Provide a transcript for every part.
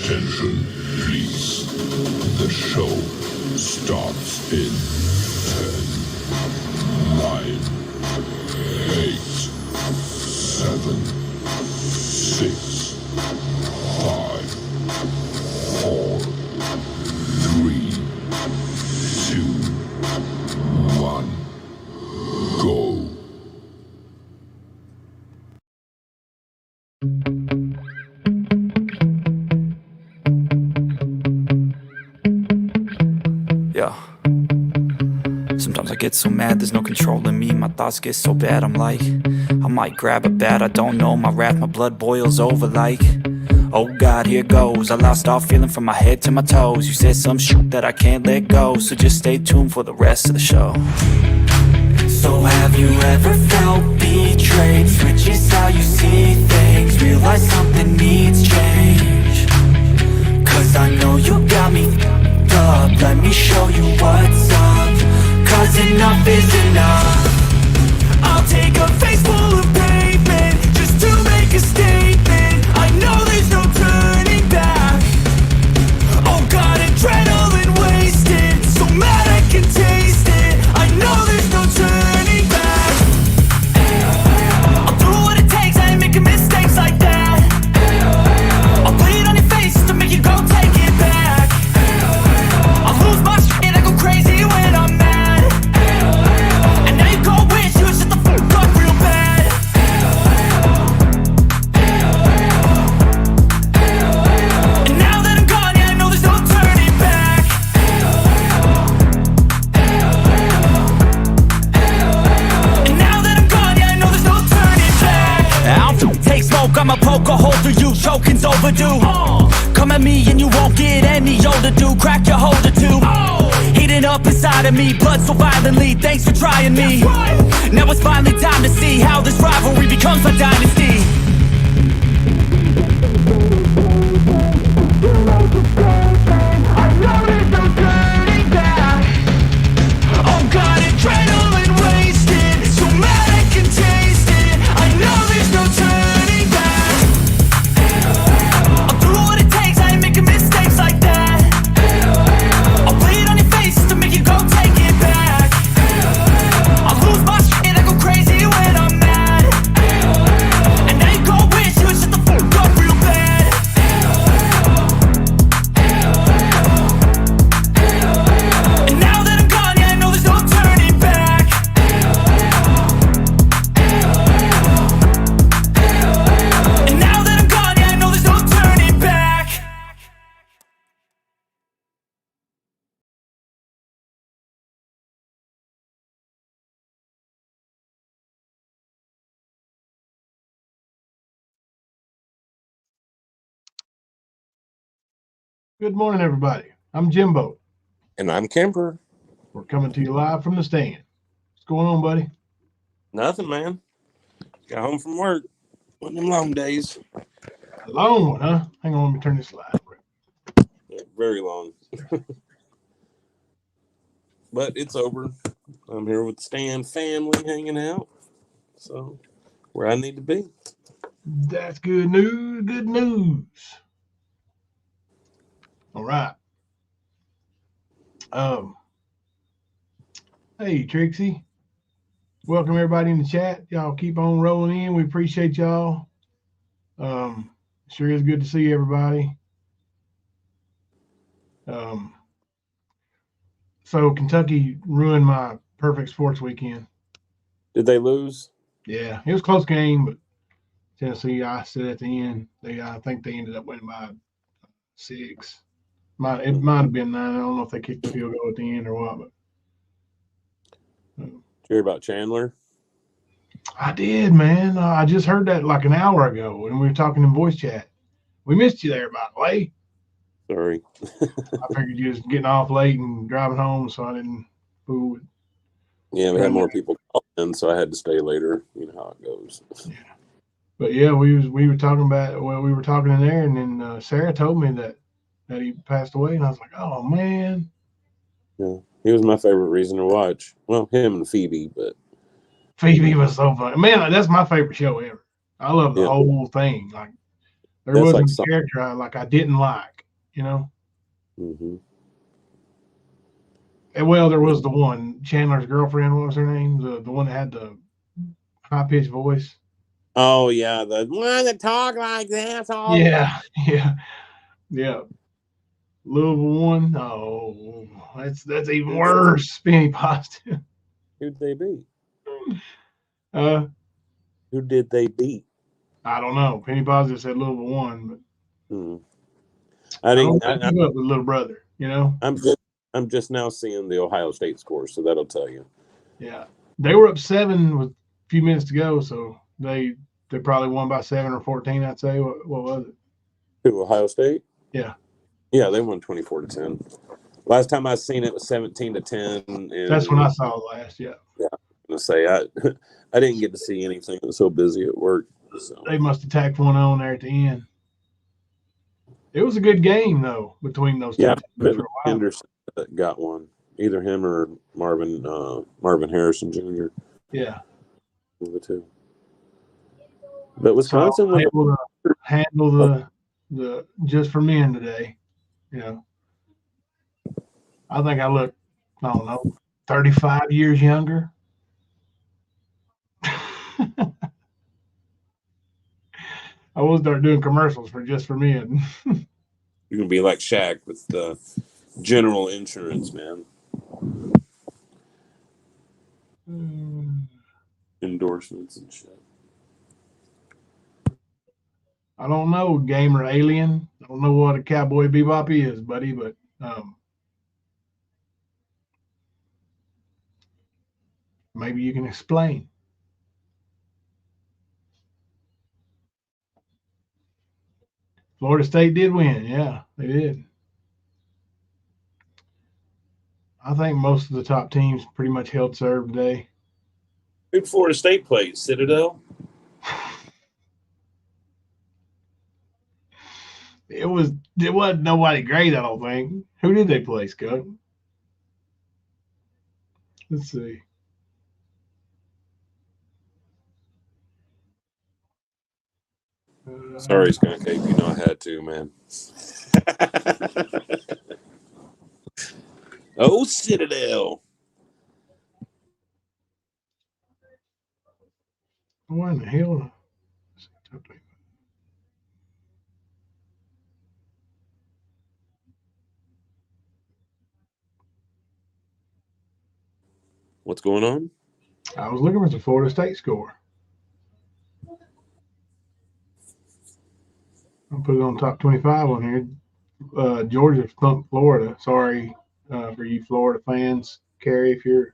Attention, please. The show starts in 10, 9, 8, 7, 6, 5, 4, 3, 2, 1, go. Yeah. Sometimes I get so mad, there's no controlling me. My thoughts get so bad, I'm like, I might grab a bat, I don't know. My wrath, my blood boils over like, oh God, here goes. I lost all feeling from my head to my toes. You said some shit that I can't let go, so just stay tuned for the rest of the show. So have you ever felt betrayed? Switches how you see things, realize something needs change. Cause I know you got me up, let me show you what's up. Cause enough is enough. I'll take a face full of pavement just to make a statement. I know there's no turning back. Oh God, adrenaline wasted, so mad I can taste it. I know there's no turning back. I'll do what it takes, I ain't making mistakes like that. I'll bleed on your face to make you go take it back. I'll lose my shit, I go crazy when I'm mad. And now you go wish you would shut the fuck up real bad. And now that I'm gone, yeah, I know there's no turning back. And now that I'm gone, yeah, I know there's no turning back. I'll take smoke, I'ma poke a hole through you, choking's overdue. Come at me and you won't get any older, dude. Crack your holder too. Heating up inside of me, blood so violently. Thanks for trying me. Now it's finally time to see how this rivalry becomes a dynasty. I know there's no turning back. Oh God, adrenaline wasted, so mad I can taste it. I know there's no turning back. I'll do what it takes, I ain't making mistakes like that. I'll bleed on your face to make you go take it back. I'll lose my shit, I go crazy when I'm mad. And now you go wish you would shut the fuck up real bad. And now that I'm gone, yeah, I know there's no turning back. And now that I'm gone, yeah, I know there's no turning back. Good morning, everybody. I'm Jimbo. And I'm Kemper. We're coming to you live from the stand. What's going on, buddy? Nothing, man. Got home from work. One of them long days. A long one, huh? Hang on, let me turn this live. Yeah, very long. But it's over. I'm here with the Stand family hanging out. So, where I need to be. That's good news. Good news. All right. Hey, Trixie. Welcome everybody in the chat. Y'all keep on rolling in. We appreciate y'all. Sure is good to see everybody. So Kentucky ruined my perfect sports weekend. Did they lose? Yeah, it was a close game, but Tennessee, I said at the end, I think they ended up winning by 6. It might have been 9. I don't know if they kicked the field goal at the end or what. But Did you hear about Chandler? I did, man. I just heard that like an hour ago when we were talking in voice chat. We missed you there, by the way. Sorry. I figured you was getting off late and driving home, so I didn't fool it. Yeah, we had more people calling, so I had to stay later. You know how it goes. Yeah. But yeah, we were talking about, well, we were talking in there, and then Sarah told me that he passed away, and I was like, oh man. Yeah, he was my favorite reason to watch. Well, him and Phoebe, but Phoebe was so funny. Man, that's my favorite show ever. I love the whole thing. Like there wasn't a character I didn't like. you know. Mm-hmm. And well, there was the one Chandler's girlfriend. What was her name? The one that had the high pitched voice. Oh yeah, the one that talk like this all the Yeah, yeah. Louisville one. Oh, that's even worse. Spinny positive. Who'd they beat? Uh, Who did they beat? I don't know. Penny positive said Louisville won, but Hmm. I I didn't. don't want to keep up with little brother. You know. I'm just now seeing the Ohio State score, so that'll tell you. Yeah, they were up 7 with a few minutes to go, so they probably won by 7 or 14. I'd say. What was it? Who, Ohio State? Yeah. Yeah, they won 24-10. Last time I seen it was 17-10, That's when and I saw it last. Yeah. yeah, I'm gonna say I didn't get to see anything. I was so busy at work. So. They must have tacked one on there at the end. It was a good game though between those two teams for a while. Henderson got one. Either him or Marvin Harrison Jr. Yeah. One of the two. But Wisconsin was able to handle the just for men today. You know, I think I look, I don't know, 35 years younger. I will start doing commercials for just for men. You're gonna be like Shaq with the general insurance, man. Endorsements and shit. I don't know, gamer alien. I don't know what a Cowboy Bebop is, buddy, but maybe you can explain. Florida State did win. Yeah, they did. I think most of the top teams pretty much held serve today. Who'd Florida State play? Citadel? It wasn't nobody great, I don't think. Who did they play, Scott? Let's see. Sorry, Skunk Ape. You know I had to, man. Oh, Citadel. What in the hell? What's going on? I was looking for the Florida State score. I'll put it on top 25 on here. Georgia thumped Florida. Sorry for you Florida fans. Carrie, if you're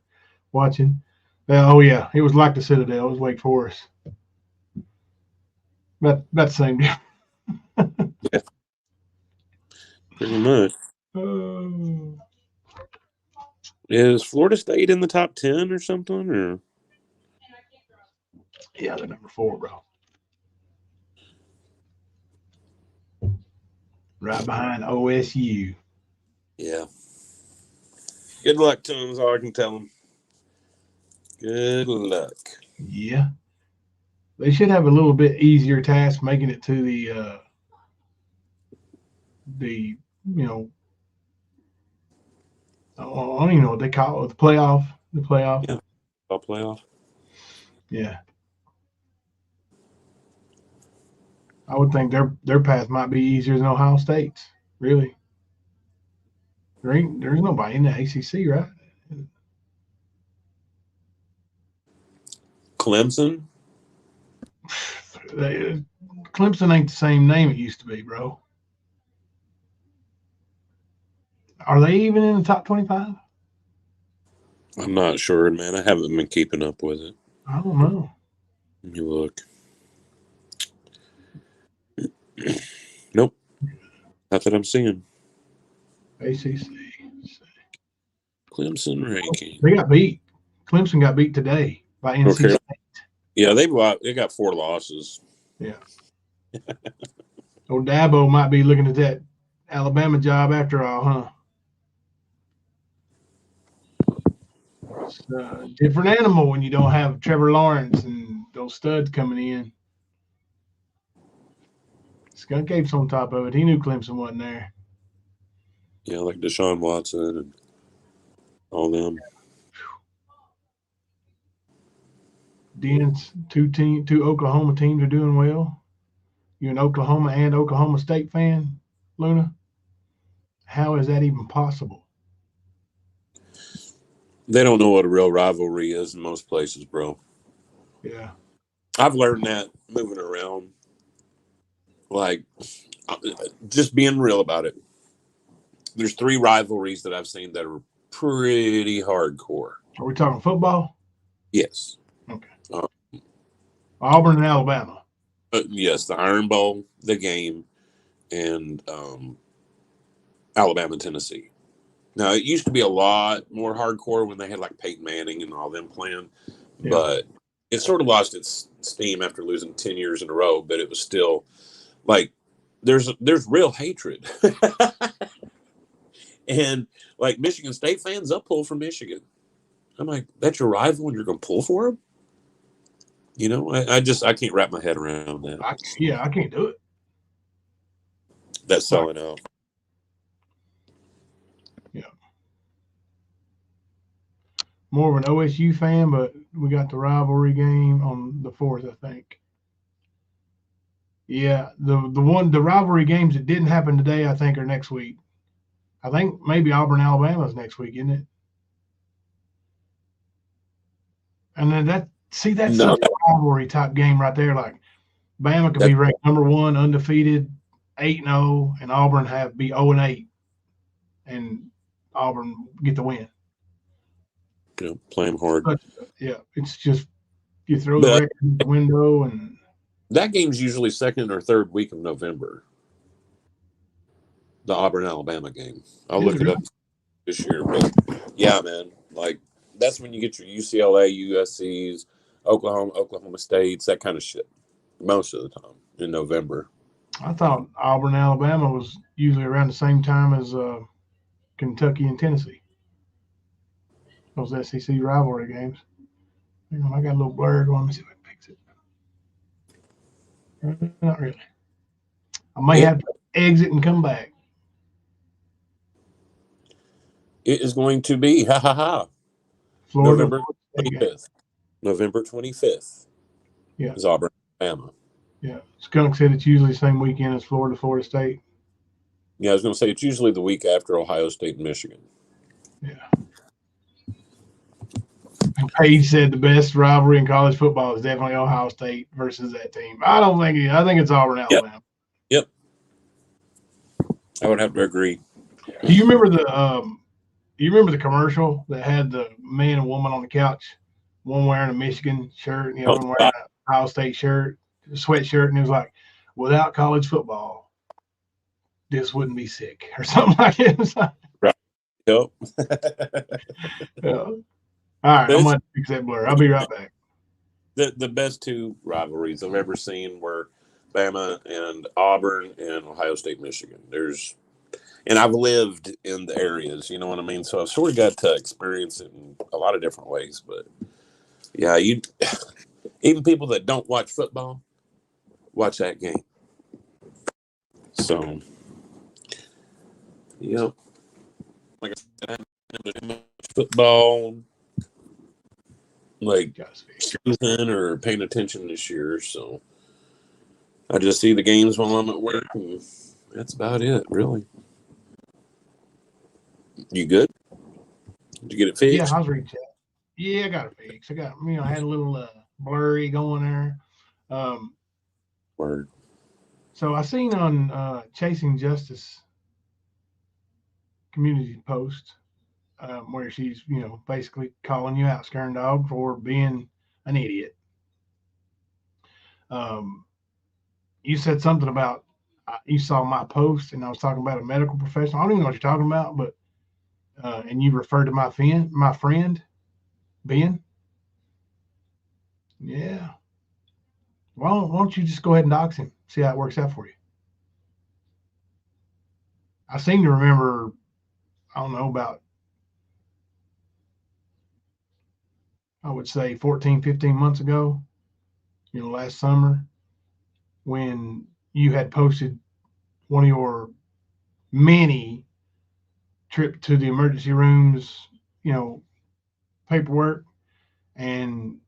watching. Oh, yeah. It was like the Citadel. It was Wake Forest. About the same deal. Yeah. Pretty much. Is Florida State in the top 10 or something? Or yeah, they're number 4, bro. Right behind OSU. Yeah. Good luck to them is all I can tell them. Good luck. Yeah. They should have a little bit easier task making it to the you know, I don't even know what they call it, the playoff. Yeah. Playoff. Yeah. I would think their path might be easier than Ohio State's. Really. There's nobody in the ACC, right? Clemson? Clemson ain't the same name it used to be, bro. Are they even in the top 25? I'm not sure, man. I haven't been keeping up with it. I don't know. Let me look. Nope. Not that I'm seeing. ACC. Clemson ranking. They got beat. Clemson got beat today by NC State. Yeah, they got 4 losses. Yeah. Old Dabo might be looking at that Alabama job after all, huh? It's a different animal when you don't have Trevor Lawrence and those studs coming in. Skunk Ape's on top of it. He knew Clemson wasn't there. Yeah, like Deshaun Watson and all them. Den's two Oklahoma teams are doing well. You're an Oklahoma and Oklahoma State fan, Luna. How is that even possible? They don't know what a real rivalry is in most places, bro. Yeah. I've learned that moving around. Like, just being real about it. There's 3 rivalries that I've seen that are pretty hardcore. Are we talking football? Yes. Okay. Uh, Auburn and Alabama. yes, the Iron Bowl, the game, and Alabama, Tennessee. Now, it used to be a lot more hardcore when they had like Peyton Manning and all them playing, but it sort of lost its steam after losing 10 years in a row. But it was still like there's real hatred, and like Michigan State fans, they'll pull for Michigan. I'm like, that's your rival, and you're going to pull for him? You know, I can't wrap my head around that. I can't do it. That's selling out. Yeah. More of an OSU fan, but we got the rivalry game on the 4th, I think. Yeah, the rivalry games that didn't happen today, I think, are next week. I think maybe Auburn, Alabama's next week, isn't it? And then that's such a rivalry type game right there. Like Bama could be ranked number 1, undefeated, 8-0, and Auburn be 0-8, and Auburn get the win. You know, play them hard. But, yeah, it's just you throw the record in the window, and that game's usually 2nd or 3rd week of November. The Auburn Alabama game. I'll look it up this year, but yeah, man, like that's when you get your UCLA, USC's, Oklahoma States, that kind of shit. Most of the time in November. I thought Auburn, Alabama was usually around the same time as Kentucky and Tennessee. Those SEC rivalry games. Hang on, I got a little blur going. Let me see if I can fix it. Not really. I may have to exit and come back. It is going to be Florida, November 25th. November 25th. Yeah. Is Auburn, Alabama. Yeah. Skunk said it's usually the same weekend as Florida State. Yeah, I was going to say it's usually the week after Ohio State and Michigan. Yeah. Paige said the best rivalry in college football is definitely Ohio State versus that team. I don't think it. I think it's Auburn, Alabama. Yep. I would have to agree. Do you remember the commercial that had the man and woman on the couch, one wearing a Michigan shirt and the other one wearing an Ohio State shirt, sweatshirt, and it was like, without college football, this wouldn't be sick or something like it. Right. Yep. Yeah. All right, I'm going to fix that blur. I'll be right back. The best 2 rivalries I've ever seen were Bama and Auburn and Ohio State, Michigan. And I've lived in the areas, you know what I mean? So I've sort of got to experience it in a lot of different ways. But yeah, even people that don't watch football watch that game. So, yep. Like I said, I haven't been much football season or paying attention this year. So I just see the games while I'm at work, and that's about it, really. You good? Did you get it fixed? Yeah, I was reaching out. Yeah, I got it fixed. I had a little blurry going there. Word. So I seen on Chasing Justice community post where she's, basically calling you out, Skern Dog, for being an idiot. You said something about you saw my post, and I was talking about a medical professional. I don't even know what you're talking about, but and you referred to my friend, Ben. Yeah. Why don't you just go ahead and dox him? See how it works out for you. I seem to remember, I don't know, about, I would say 14, 15 months ago, last summer, when you had posted one of your many trip to the emergency rooms, paperwork, and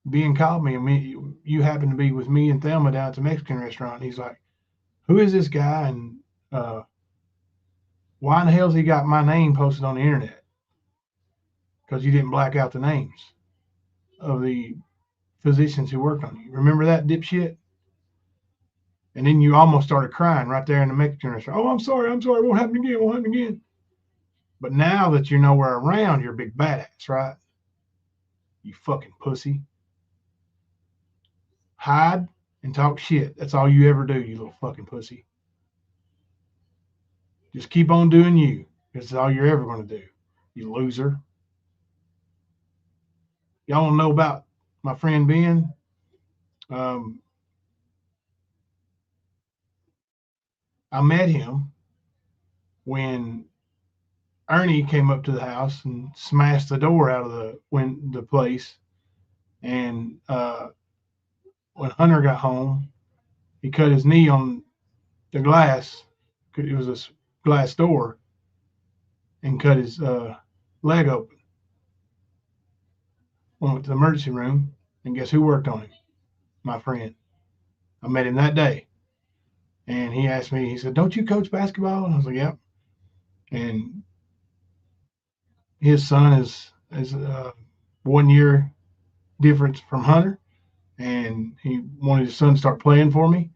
Ben called me, and you happened to be with me and Thelma down at the Mexican restaurant. And he's like, "Who is this guy? And why in the hell's he got my name posted on the internet? Because you didn't black out the names of the physicians who worked on you. Remember that, dipshit?" And then you almost started crying right there in the Mexican restaurant. "Oh, I'm sorry. It won't happen again. But now that you're nowhere around, you're a big badass, right? You fucking pussy. Hide and talk shit. That's all you ever do, you little fucking pussy. Just keep on doing you. That's all you're ever going to do, you loser." Y'all want to know about my friend Ben? I met him when Ernie came up to the house and smashed the door out of the place. And when Hunter got home, he cut his knee on the glass. It was a glass door, and cut his leg open. Went to the emergency room, and guess who worked on him? My friend. I met him that day, and he asked me. He said, "Don't you coach basketball?" And I was like, "Yep." And his son is 1 year difference from Hunter, and he wanted his son to start playing for me,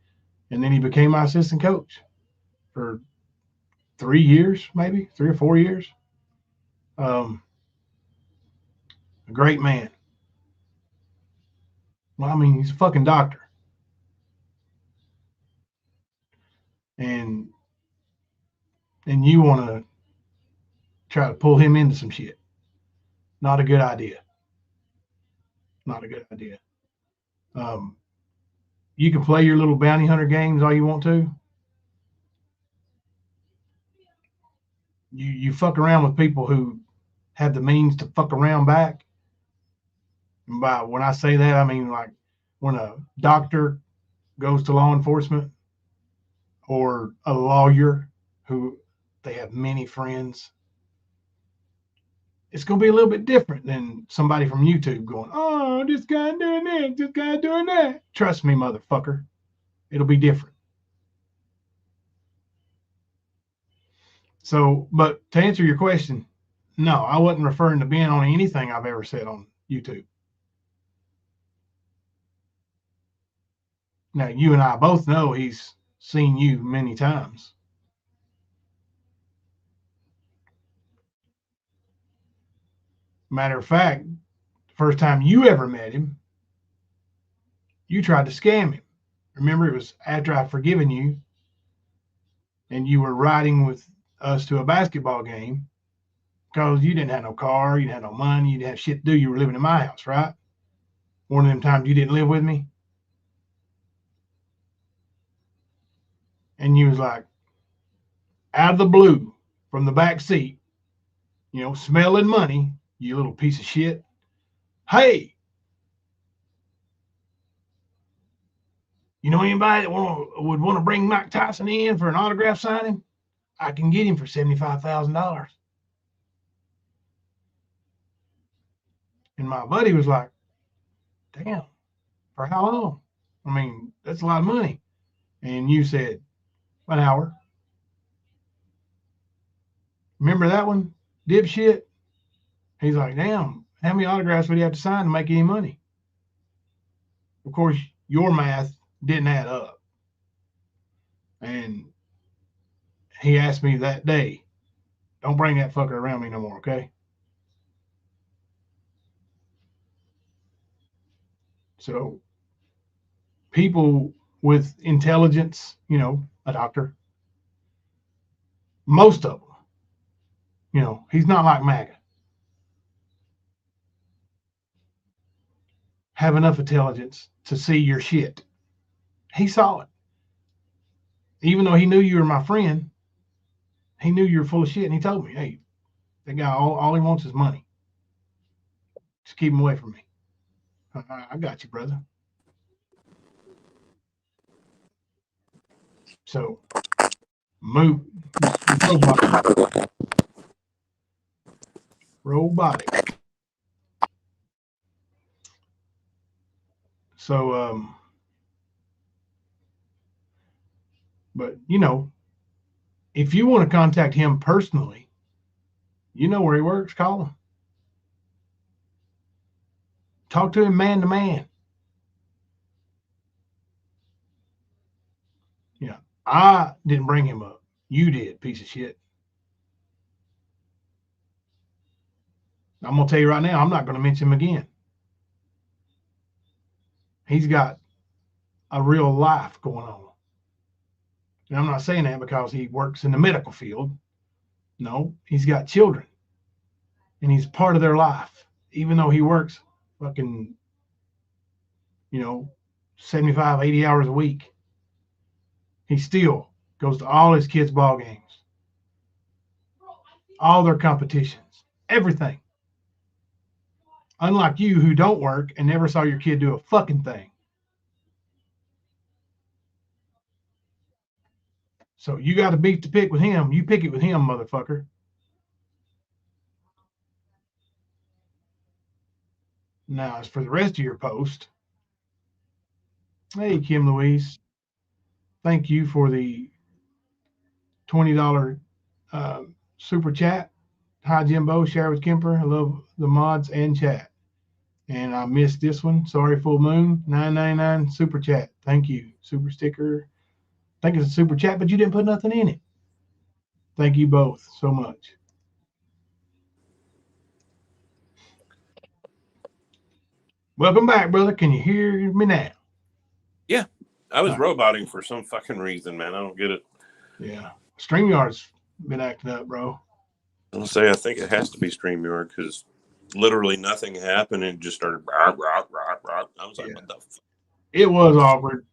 and then he became my assistant coach for 3 years, maybe 3 or 4 years. A great man. Well, I mean, he's a fucking doctor, and you want to try to pull him into some shit. Not a good idea. Not a good idea. You can play your little bounty hunter games all you want to. You fuck around with people who have the means to fuck around back. And by when I say that, I mean like when a doctor goes to law enforcement, or a lawyer who they have many friends. It's going to be a little bit different than somebody from YouTube going, "Oh, this guy doing this, this guy doing that." Trust me, motherfucker. It'll be different. So, but to answer your question, no, I wasn't referring to Ben on anything I've ever said on YouTube. Now, you and I both know he's seen you many times. Matter of fact, the first time you ever met him, you tried to scam him. Remember, it was after I'd forgiven you, and you were riding with us to a basketball game because you didn't have no car, you didn't have no money, you didn't have shit to do. You were living in my house, right? One of them times you didn't live with me. And you was like, out of the blue, from the back seat, smelling money, you little piece of shit. "Hey, you know anybody that would want to bring Mike Tyson in for an autograph signing? I can get him for $75,000. And my buddy was like, "Damn, for how long? I mean, that's a lot of money." And you said, "An hour." Remember that one, dipshit? He's like, "Damn, how many autographs would he have to sign to make any money?" Of course, your math didn't add up. And he asked me that day, "Don't bring that fucker around me no more, okay?" So people with intelligence, a doctor, most of them, he's not like MAGA, have enough intelligence to see your shit. He saw it. Even though he knew you were my friend, he knew you were full of shit, and he told me, "Hey, that guy, all he wants is money. Just keep him away from me." I got you, brother. So Move. Robotic. So, but if you want to contact him personally, you know where he works, call him. Talk to him man to man. Yeah. I didn't bring him up. You did, piece of shit. I'm going to tell you right now, I'm not going to mention him again. He's got a real life going on. And I'm not saying that because he works in the medical field. No, he's got children. And he's part of their life. Even though he works fucking, 75, 80 hours a week, he still goes to all his kids' ball games, all their competitions, everything. Unlike you who don't work and never saw your kid do a fucking thing. So you got to beat the pick with him. You pick it with him, motherfucker. Now, as for the rest of your post, hey, Kim Louise, thank you for the $20 super chat. Hi, Jimbo, share with Kemper. I love the mods and chat. And I missed this one. Sorry, Full Moon, $9.99 super chat. Thank you. Super sticker. I think it's a super chat, but you didn't put nothing in it. Thank you both so much. Welcome back, brother. Can you hear me now? Yeah. I was roboting for some fucking reason, man. I don't get it. Yeah. StreamYard's been acting up, bro. I'll say I think it has to be StreamYard because literally nothing happened and it just started. I was like, what the fuck? It was awkward,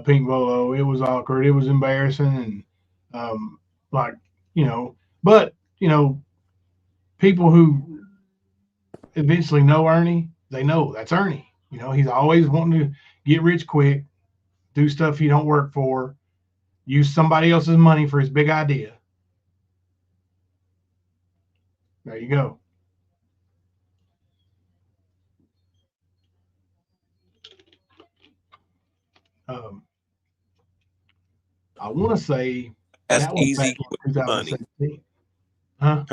Pink Bolo. It was awkward. It was embarrassing. And, but, people who eventually know Ernie, they know that's Ernie. He's always wanting to get rich quick, do stuff he don't work for, use somebody else's money for his big idea. There you go. I want to say that's that was easy back in 2017. Huh?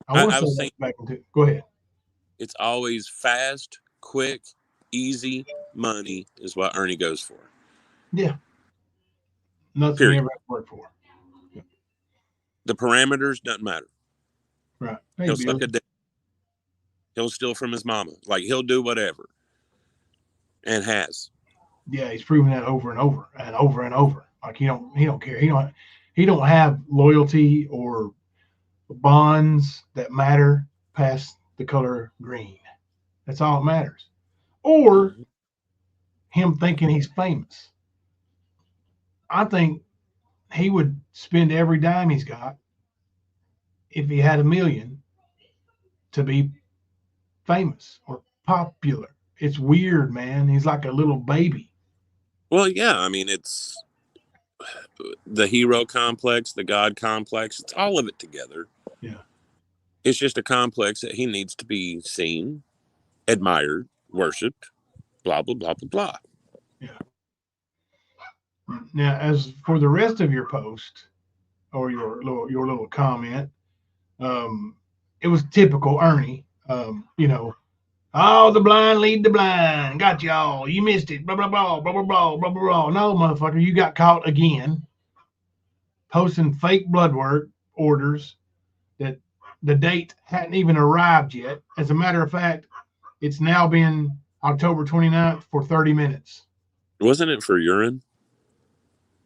I want to say saying, back in. Go ahead. It's always fast, quick, easy money is what Ernie goes for. Yeah. Nothing Period. he ever worked for. Yeah. The parameters doesn't matter. Right. Hey, he'll suck a dick. He'll steal from his mama. Like he'll do whatever. And has. Yeah, he's proven that over and over and over and over. Like he don't care. He don't have loyalty or bonds that matter past the color green. That's all that matters. Or him thinking he's famous. I think he would spend every dime he's got if he had $1 million to be famous or popular. It's weird, man. He's like a little baby. Well, yeah. I mean, it's the hero complex, the God complex. It's all of it together. Yeah. It's just a complex that he needs to be seen, admired, worshipped, blah, blah, blah, blah, blah. Yeah. Now, as for the rest of your post or your little comment, it was typical Ernie. Oh, the blind lead the blind. Got y'all. You missed it. Blah, blah, blah, blah, blah, blah, blah, blah. No, motherfucker, you got caught again posting fake blood work orders that the date hadn't even arrived yet. As a matter of fact, it's now been October 29th for 30 minutes. Wasn't it for urine?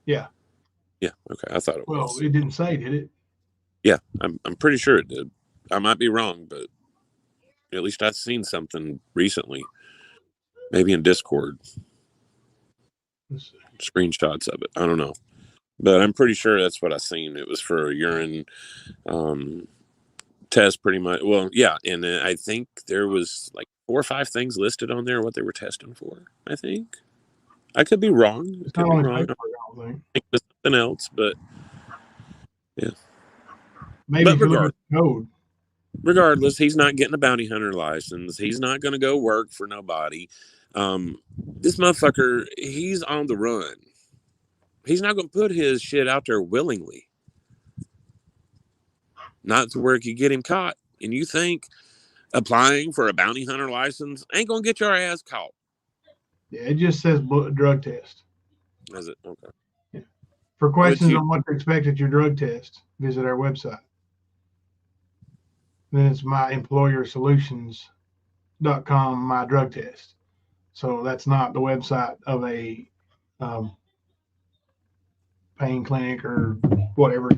Yeah. Yeah. Okay. I thought it was. Well, it didn't say, did it? Yeah. I'm pretty sure it did. I might be wrong, but at least I've seen something recently. Maybe in Discord. Screenshots of it. I don't know. But I'm pretty sure that's what I seen. It was for a urine test pretty much. Well, yeah. And I think there was like 4 or 5 things listed on there what they were testing for, I think. I could be wrong. It's not only paperwork, I don't think. It was something else, but Yeah. Maybe But if you look at the code. regardless, he's not getting a bounty hunter license. He's not going to go work for nobody. This motherfucker, he's on the run. He's not going to put his shit out there willingly. Not to where it could get him caught. And you think applying for a bounty hunter license ain't going to get your ass caught. Yeah, it just says drug test. Is it? Okay. Yeah. For questions on what to expect at your drug test, visit our website. Then it's myemployersolutions.com, my drug test. So that's not the website of a pain clinic or whatever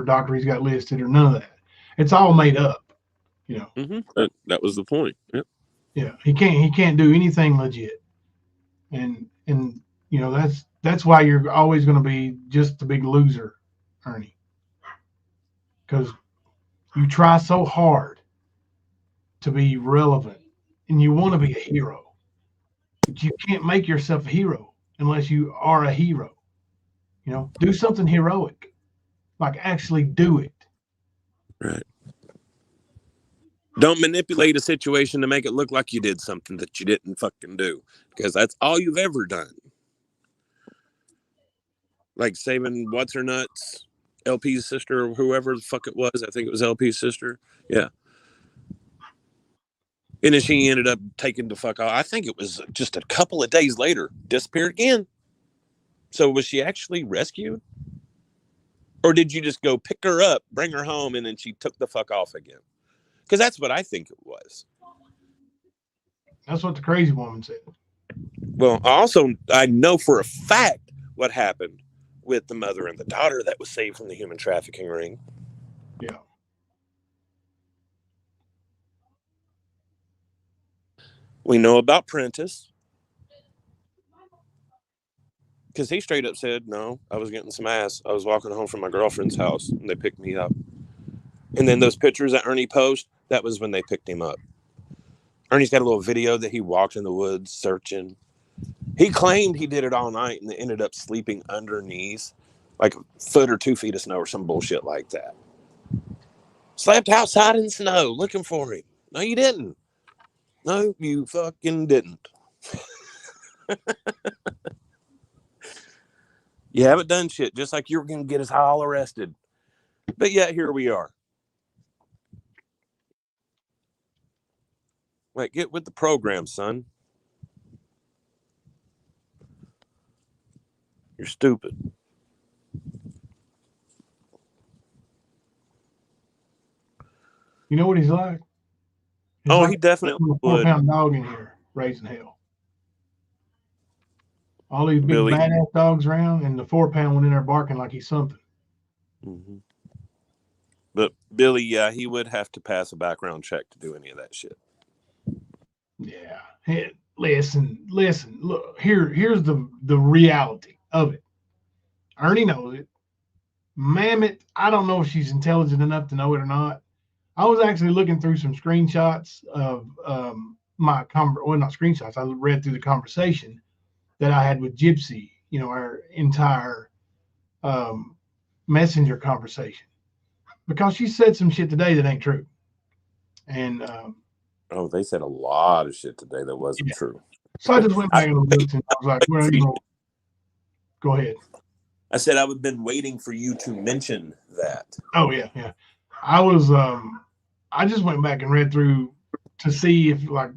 doctor he's got listed or none of that. It's all made up, you know. Mm-hmm. That was the point. Yep. Yeah, he can't do anything legit, and you know that's why you're always going to be just a big loser, Ernie, because you try so hard to be relevant and you want to be a hero, but you can't make yourself a hero unless you are a hero. You know, do something heroic, like actually do it. Right. Don't manipulate a situation to make it look like you did something that you didn't fucking do, because that's all you've ever done. Like saving what's her nuts, LP's sister or whoever the fuck it was. I think it was LP's sister. Yeah. And then she ended up taking the fuck off. I think it was just a couple of days later, disappeared again. So was she actually rescued? Or did you just go pick her up, bring her home, and then she took the fuck off again? Because that's what I think it was. That's what the crazy woman said. Well, I know for a fact what happened with the mother and the daughter that was saved from the human trafficking ring. Yeah. We know about Prentice. Because he straight up said, no, I was getting some ass. I was walking home from my girlfriend's house, and they picked me up. And then those pictures that Ernie posted, that was when they picked him up. Ernie's got a little video that he walked in the woods searching. He claimed he did it all night and ended up sleeping underneath, like a foot or 2 feet of snow or some bullshit like that. Slept outside in snow looking for him. No, you didn't. No, you fucking didn't. You haven't done shit, just like you were going to get us all arrested. But yet, here we are. Like, get with the program, son. You're stupid. You know what he's like? He's like he definitely a 4-pound dog in here raising hell. All these big Billy. badass dogs around, and the 4-pound one in there barking like he's something. Mm-hmm. But Billy, yeah, he would have to pass a background check to do any of that shit. Yeah. Hey, listen. Look, here's the reality of it. Ernie knows it. Mammoth, I don't know if she's intelligent enough to know it or not. I was actually looking through some screenshots of not screenshots. I read through the conversation that I had with Gypsy, you know, our entire messenger conversation, because she said some shit today that ain't true. And they said a lot of shit today that wasn't true. So I just went back and looked, and I was like, well, you know, go ahead. I said I would have been waiting for you to mention that. Oh yeah. I was I just went back and read through to see if, like,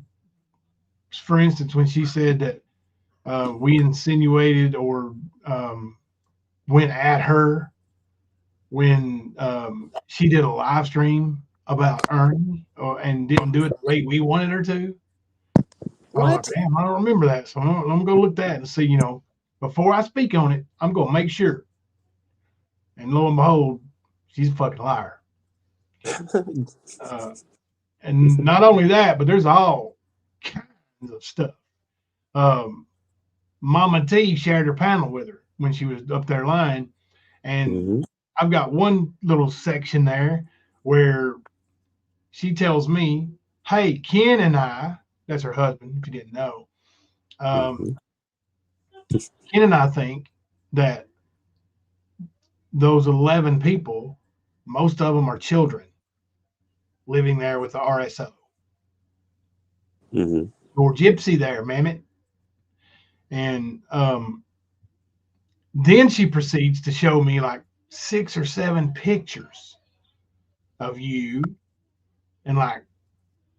for instance, when she said that we insinuated or went at her when she did a live stream about Ernie and didn't do it the way we wanted her to. What? I was like, damn, I don't remember that. So I'm going to go look at that and see, you know, before I speak on it, I'm going to make sure. And lo and behold, she's a fucking liar. And not only that, but there's all kinds of stuff. Mama T shared her panel with her when she was up there lying. And I've got one little section there where she tells me, hey, Ken and I, that's her husband, if you didn't know, Ken and I think that those 11 people, most of them are children living there with the RSO. Mm-hmm. Or Gypsy there, mamn it. And then she proceeds to show me like 6 or 7 pictures of you and like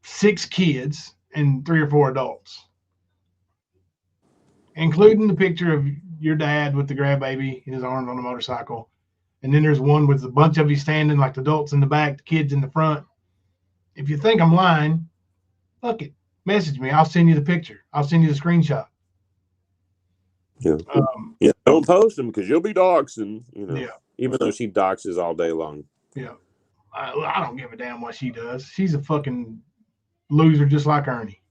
6 kids and 3 or 4 adults, including the picture of your dad with the grandbaby in his arms on a motorcycle. And then there's one with a bunch of you standing, like the adults in the back, the kids in the front. If you think I'm lying, fuck it. Message me. I'll send you the picture. I'll send you the screenshot. Yeah. Yeah. Don't post them because you'll be doxing, you know. Yeah. Even though she doxes all day long. Yeah. I don't give a damn what she does. She's a fucking loser just like Ernie.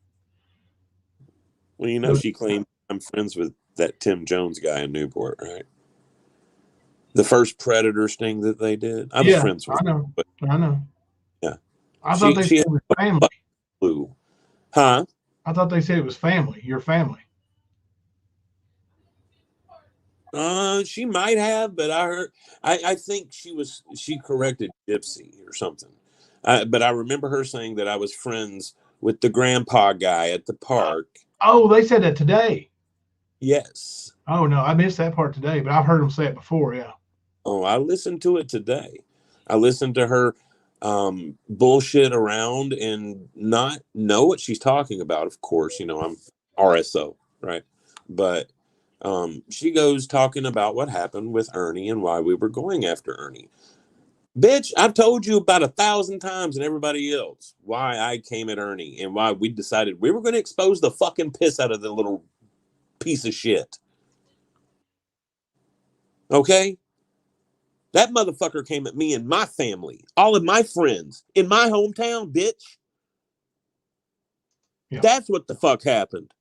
Well, you know, she claimed I'm friends with that Tim Jones guy in Newport, right? The first predator sting that they did. I was friends with him. I know. Yeah. I thought they said it was family. Clue. Huh? I thought they said it was family. Your family. She might have, but I think she corrected Gypsy or something. But I remember her saying that I was friends with the grandpa guy at the park. Oh, they said that today. Yes. Oh no, I missed that part today, but I've heard them say it before. Yeah. Oh, I listened to it today. I listened to her bullshit around and not know what she's talking about. Of course, you know, I'm RSO, right? But she goes talking about what happened with Ernie and why we were going after Ernie. Bitch, I've told you about 1,000 times and everybody else why I came at Ernie and why we decided we were going to expose the fucking piss out of the little piece of shit. Okay? That motherfucker came at me and my family, all of my friends in my hometown, bitch. Yeah. That's what the fuck happened.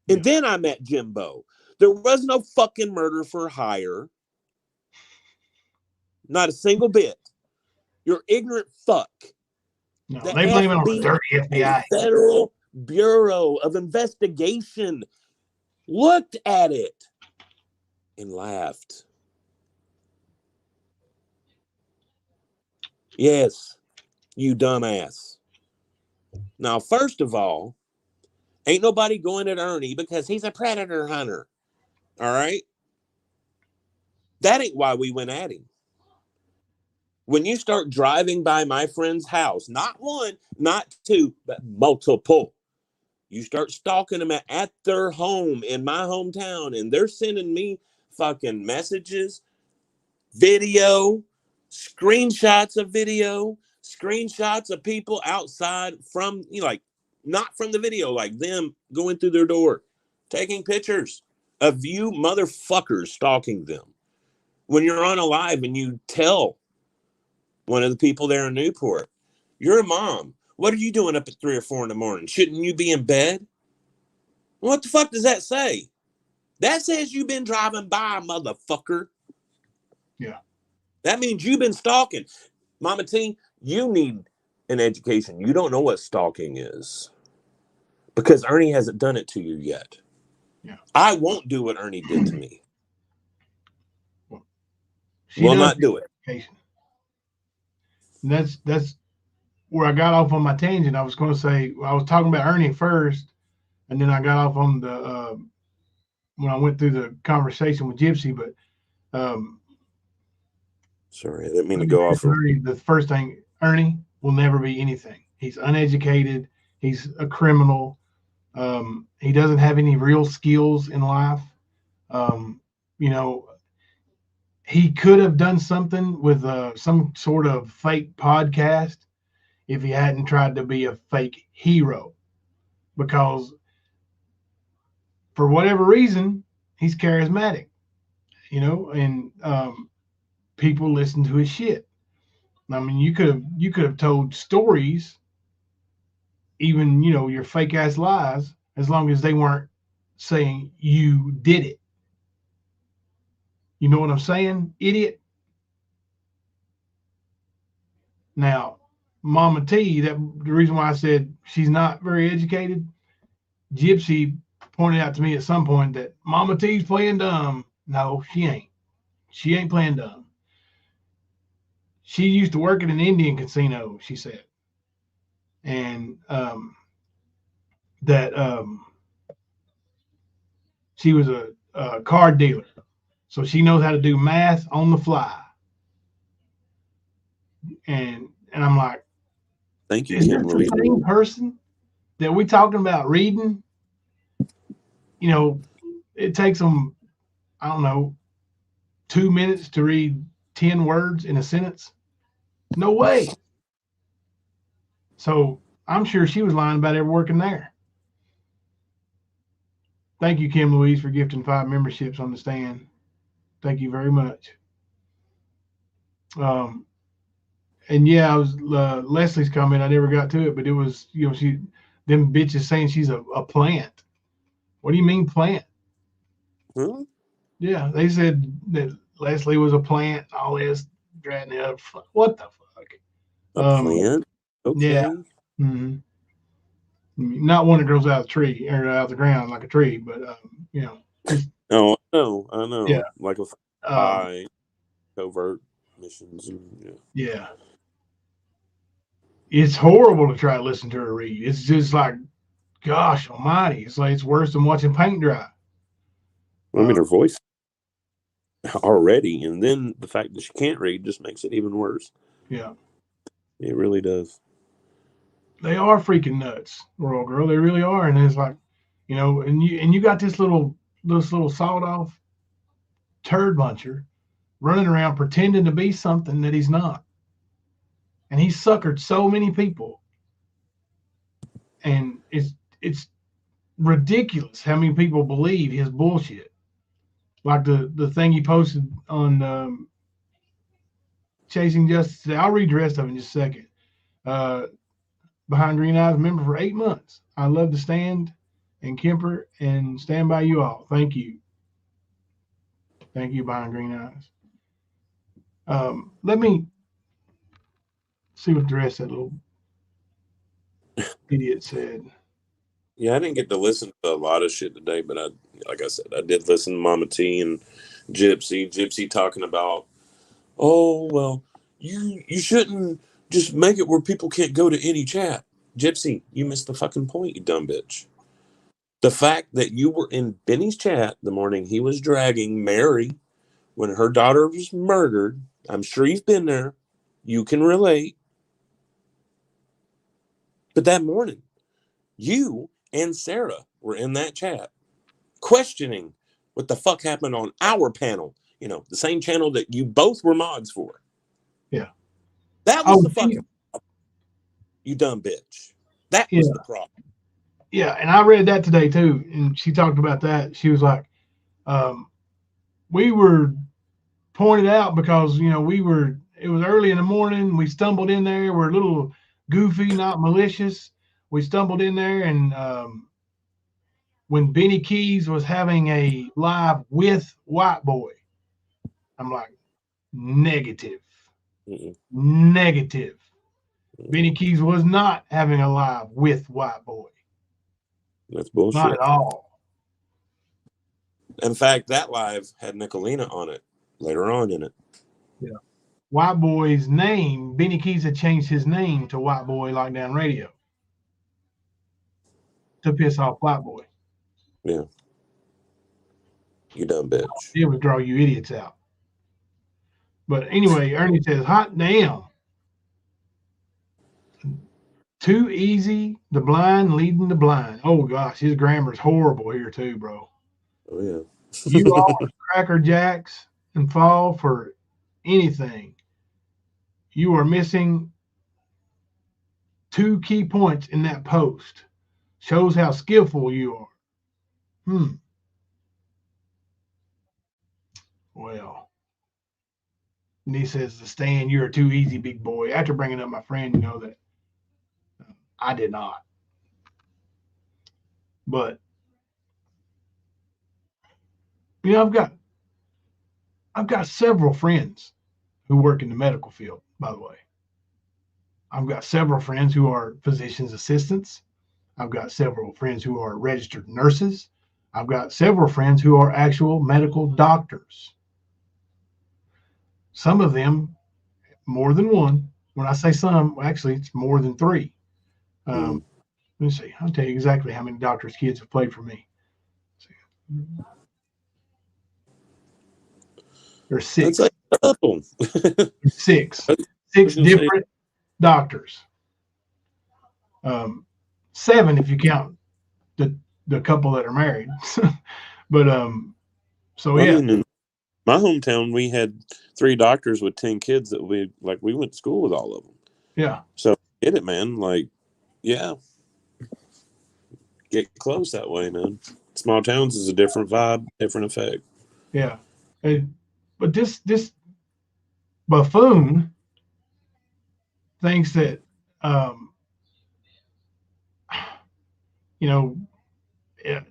And then I met Jimbo. There was no fucking murder for hire. Not a single bit. You're ignorant fuck. No, they blame it on the dirty FBI. Federal Bureau of Investigation looked at it and laughed. Yes, you dumbass. Now, first of all, ain't nobody going at Ernie because he's a predator hunter. All right? That ain't why we went at him. When you start driving by my friend's house, not one, not two, but multiple, you start stalking them at their home in my hometown, and they're sending me fucking messages, video, screenshots of video, screenshots of people outside from, you know, like, not from the video, like them going through their door, taking pictures of you motherfuckers stalking them. When you're on a live and you tell one of the people there in Newport, you're a mom. What are you doing up at 3 or 4 in the morning? Shouldn't you be in bed? What the fuck does that say? That says you've been driving by, motherfucker. Yeah. That means you've been stalking. Mama T, you need an education. You don't know what stalking is. Because Ernie hasn't done it to you yet. Yeah. I won't do what Ernie did to me. Will not do it. Education. And that's where I got off on my tangent. I was going to say, I was talking about Ernie first, and then I got off on the when I went through the conversation with Gypsy. But sorry, I didn't mean to go off. Ernie, the first thing, Ernie will never be anything. He's uneducated. He's a criminal. He doesn't have any real skills in life. You know, he could have done something with some sort of fake podcast if he hadn't tried to be a fake hero, because for whatever reason, he's charismatic, you know, and people listen to his shit. I mean, you could have told stories, even, you know, your fake ass lies, as long as they weren't saying you did it. You know what I'm saying, idiot? Now, Mama T, the reason why I said she's not very educated, Gypsy pointed out to me at some point that Mama T's playing dumb. No, she ain't. She ain't playing dumb. She used to work at an Indian casino, she said, and that she was a card dealer, so she knows how to do math on the fly. And I'm like, Thank you, is Kim this the Louise. same person that we talking about reading? You know, it takes them, I don't know, 2 minutes to read 10 words in a sentence. No way. So I'm sure she was lying about ever working there. Thank you, Kim Louise, for gifting 5 memberships on the stand. Thank you very much. And yeah, I was Leslie's comment. I never got to it, but it was, them bitches saying she's a plant. What do you mean plant? Huh? Yeah, they said that Leslie was a plant. All this, dragging it up. What the fuck? A plant? Yeah. Okay. Mm-hmm. Not one that grows out of the tree or out of the ground like a tree, but just Oh, I know. yeah. Like a Um, spy, covert missions. And, yeah. It's horrible to try to listen to her read. It's just like, gosh almighty. It's like it's worse than watching paint dry. I mean, her voice already, and then the fact that she can't read just makes it even worse. Yeah. It really does. They are freaking nuts, Royal Girl. They really are. And it's like, and you got this little sawed off turd muncher running around pretending to be something that he's not. And he's suckered so many people. And it's ridiculous how many people believe his bullshit. Like the thing he posted on Chasing Justice today. I'll read the rest of it in just a second. Behind Green Eyes member for 8 months. I love to stand and Kemper and stand by you all. Thank you. Thank you, Behind Green Eyes. Let me see what the rest of that little idiot said. Yeah, I didn't get to listen to a lot of shit today, but like I said, I did listen to Mama T and Gypsy. Gypsy talking about, oh well, you shouldn't just make it where people can't go to any chat. Gypsy, you missed the fucking point, you dumb bitch. The fact that you were in Benny's chat the morning he was dragging Mary when her daughter was murdered, I'm sure you've been there. You can relate. But that morning, you and Sarah were in that chat questioning what the fuck happened on our panel. The same channel that you both were mods for. Yeah. That was the fucking you dumb bitch. That was the problem. Yeah, and I read that today too, and she talked about that. She was like, we were pointed out because it was early in the morning. We stumbled in there. We're a little goofy, not malicious. We stumbled in there, and when Benny Keys was having a live with White Boy, I'm like, negative. Mm-mm. Negative. Benny Keys was not having a live with White Boy. That's bullshit. Not at all. In fact, that live had Nicolina on it later on in it. Yeah. White Boy's name, Benny Keys had changed his name to White Boy Lockdown Radio to piss off White Boy. Yeah. You dumb bitch. It would draw you idiots out. But anyway, Ernie says, hot damn. Too easy, the blind leading the blind. Oh gosh, his grammar's horrible here too, bro. Oh yeah. You all cracker jacks and fall for anything. You are missing 2 key points in that post. Shows how skillful you are. Well, and he says, the stand, you're too easy, big boy. After bringing up my friend, you know that I did not. But I've got several friends who work in the medical field, by the way. I've got several friends who are physician's assistants. I've got several friends who are registered nurses. I've got several friends who are actual medical doctors. some of them, more than one. When I say some, actually, it's more than three. Mm. Let me see. I'll tell you exactly how many doctors' kids have played for me. There's That's six. like a couple. Six. I was Six gonna say, different doctors. Um, seven if you count the couple that are married. But so I yeah, mean, in my hometown, we had 3 doctors with 10 kids that we went to school with all of them. yeah, So get it, man. Like, yeah, get close that way, man. Small towns is a different vibe, different effect. yeah. But this buffoon thinks that um, you know,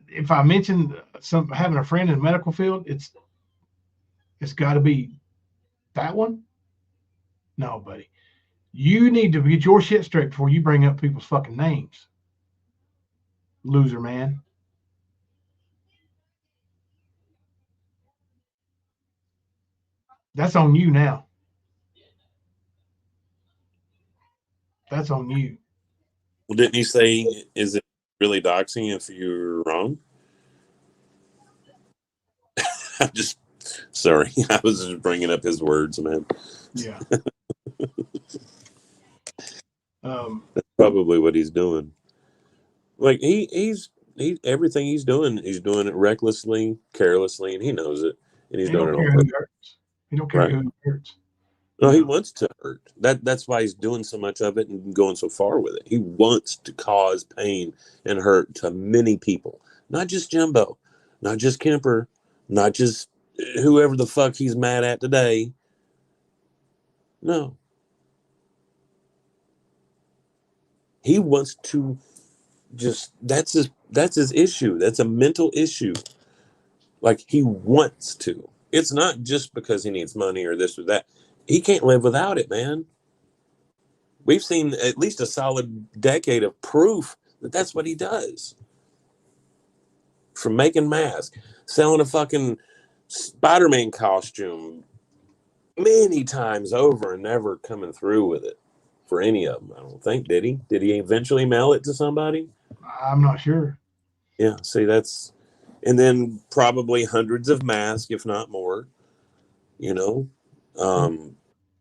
if I mention some having a friend in the medical field, it's got to be that one. No, buddy, you need to get your shit straight before you bring up people's fucking names. Loser, man. That's on you now. That's on you. Well, didn't you say, is it really doxing if you're wrong? I'm just sorry. I was just bringing up his words, man. Yeah. Probably what he's doing. Like he everything he's doing it recklessly, carelessly, and he knows it, and he's He doing don't it on care who purpose. hurts. He don't care Right. who hurts. No, You he know. wants to hurt. That's why he's doing so much of it and going so far with it. He wants to cause pain and hurt to many people, not just Jimbo, not just Kemper, not just whoever the fuck he's mad at today. No, he wants to just that's his issue. That's a mental issue. Like he wants to. It's not just because he needs money or this or that. He can't live without it, man. We've seen at least a solid decade of proof that that's what he does. From making masks, selling a fucking Spider-Man costume many times over and never coming through with it for any of them. I don't think. Did he? Did he eventually mail it to somebody? I'm not sure. Yeah. See, that's, and then probably hundreds of masks, if not more. You know,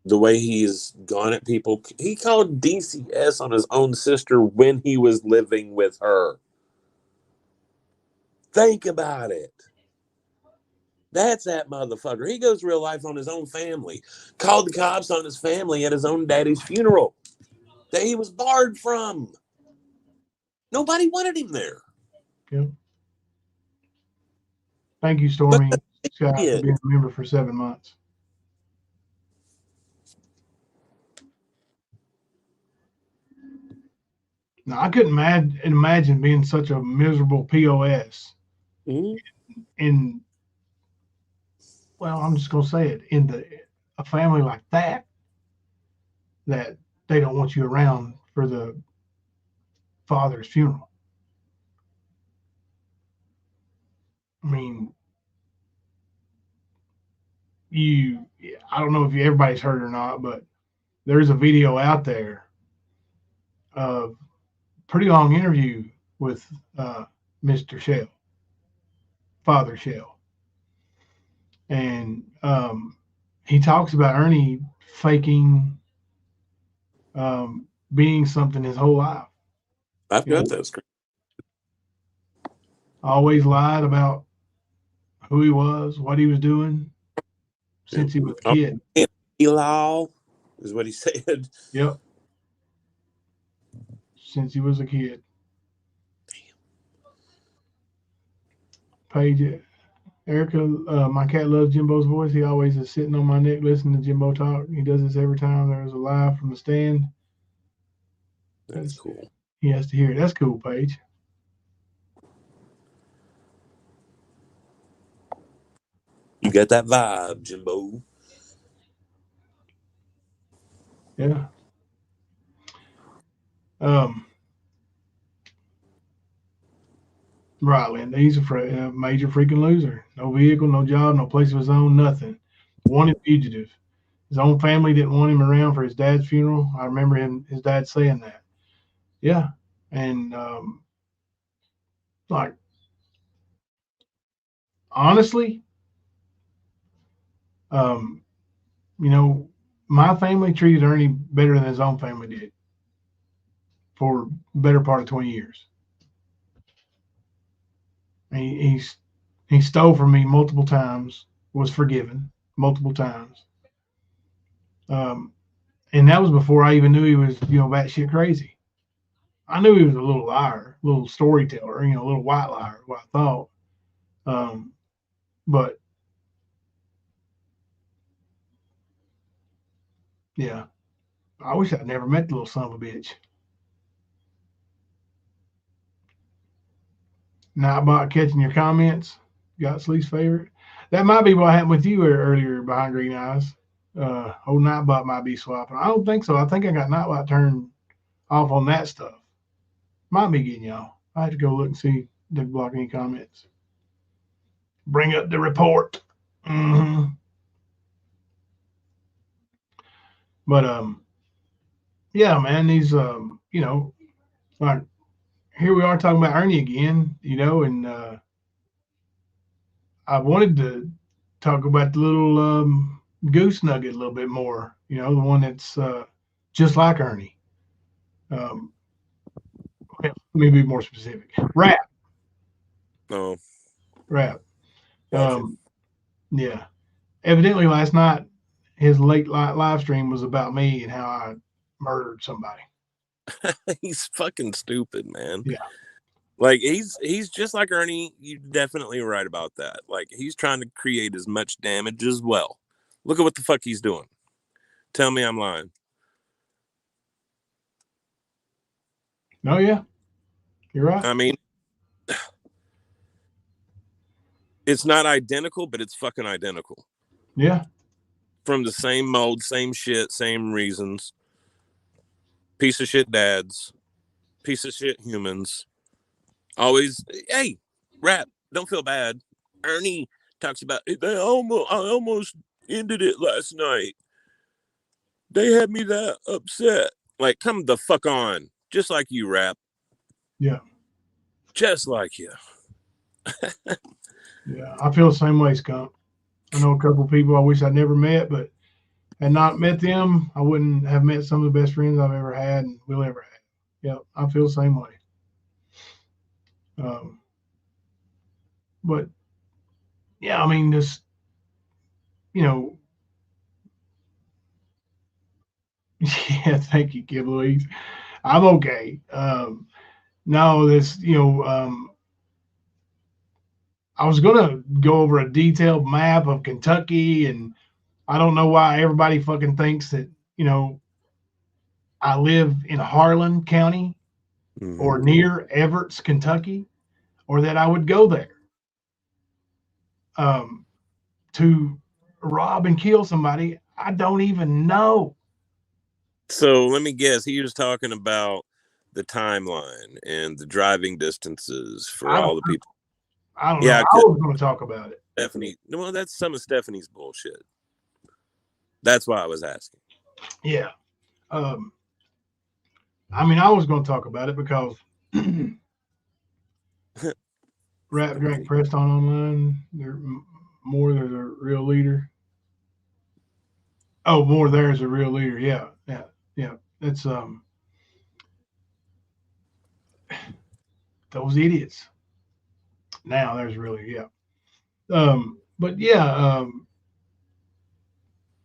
the way he's gone at people. He called DCS on his own sister when he was living with her. Think about it. That's that motherfucker. He goes real life on his own family. Called the cops on his family at his own daddy's funeral that he was barred from. Nobody wanted him there. Yeah. Thank you, But Stormy Scott, for yeah, being a member for 7 months. Now, I couldn't imagine being such a miserable POS mm-hmm. in, well, I'm just going to say it, in a family like that they don't want you around for the father's funeral. I mean, I don't know if everybody's heard or not, but there's a video out there of pretty long interview with Mr. Shell, Father Shell, and he talks about Ernie faking being something his whole life. I've You know, got that screen. always lied about who he was, what he was doing since he was a kid. Elal is what he said. Yep, since he was a kid. Paige, Erica, my cat loves Jimbo's voice. He always is sitting on my neck listening to Jimbo talk. He does this every time there's a live from the stand. That's cool. He has to hear it. That's cool, Paige. You got that vibe, Jimbo. Yeah. Right, Linda. He's a major freaking loser. No vehicle, no job, no place of his own, nothing. Wanted fugitive. His own family didn't want him around for his dad's funeral. I remember his dad saying that. Yeah, and like honestly, um, you know, my family treated Ernie better than his own family did for the better part of 20 years. He stole from me multiple times, was forgiven multiple times. Um, and that was before I even knew he was, batshit crazy. I knew he was a little liar, a little storyteller, a little white liar, what I thought. Um, but yeah, I wish I'd never met the little son of a bitch. Nightbot catching your comments. Got Slee's favorite. That might be what happened with you earlier behind Green Eyes. Old Nightbot might be swapping. I don't think so. I think I got Nightbot turned off on that stuff. Might be getting y'all. I have to go look and see. Didn't block any comments. Bring up the report. Mm-hmm. But yeah, man. These like here we are talking about Ernie again. And I wanted to talk about the little goose nugget a little bit more. The one that's just like Ernie. Well, let me be more specific. Rap. Oh, Rap. gotcha. Yeah. Evidently, last night his late live stream was about me and how I murdered somebody. He's fucking stupid, man. Yeah. Like he's just like Ernie. You're definitely right about that. Like he's trying to create as much damage as well. Look at what the fuck he's doing. Tell me I'm lying. Oh yeah. You're right. I mean, it's not identical, but it's fucking identical. Yeah. From the same mold, same shit, same reasons. Piece of shit dads, piece of shit humans. Always, hey, rap, don't feel bad. Ernie talks about I almost ended it last night. They had me that upset. Like, come the fuck on. Just like you, rap. Yeah. Just like you. Yeah. I feel the same way, Skunk. I know a couple of people I wish I'd never met, but had not met them, I wouldn't have met some of the best friends I've ever had and will ever have. Yeah, I feel the same way. But yeah, I mean, just yeah. Thank you, Kid Louise. I'm okay. No, I was gonna go over a detailed map of Kentucky, and I don't know why everybody fucking thinks that I live in Harlan County or near Everett's, Kentucky, or that I would go there to rob and kill somebody I don't even know. So let me guess. He was talking about the timeline and the driving distances for all the people. I don't know. I was going to talk about it. Stephanie. Well, that's some of Stephanie's bullshit. That's why I was asking. Yeah. I mean, I was going to talk about it because Rap Drink pressed on online. There's a real leader. Oh, more there's a real leader. Yeah. It's those idiots. Now there's really but yeah,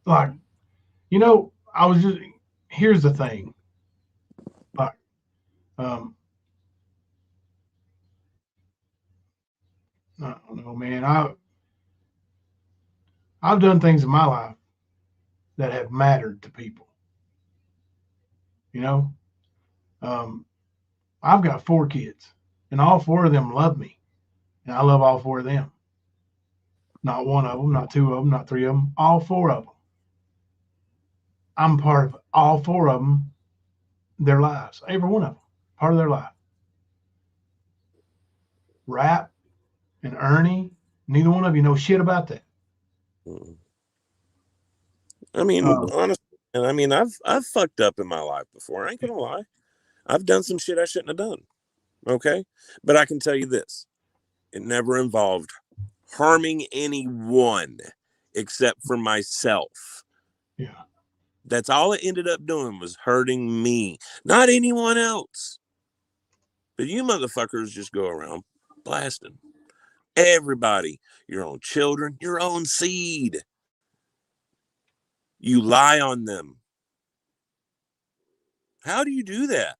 like I was just here's the thing. Like I don't know, man. I've done things in my life that have mattered to people. I've got 4 kids, and all 4 of them love me, and I love all 4 of them. Not one of them, not 2 of them, not 3 of them, all 4 of them. I'm part of all 4 of them, their lives, every one of them, part of their life. Rap and Ernie, neither one of you know shit about that. I mean, honestly, and I mean, I've fucked up in my life before. I ain't gonna lie. I've done some shit I shouldn't have done. Okay, but I can tell you this: it never involved harming anyone except for myself. Yeah. That's all it ended up doing was hurting me, not anyone else. But you motherfuckers just go around blasting everybody, your own children, your own seed. You lie on them. How do you do that?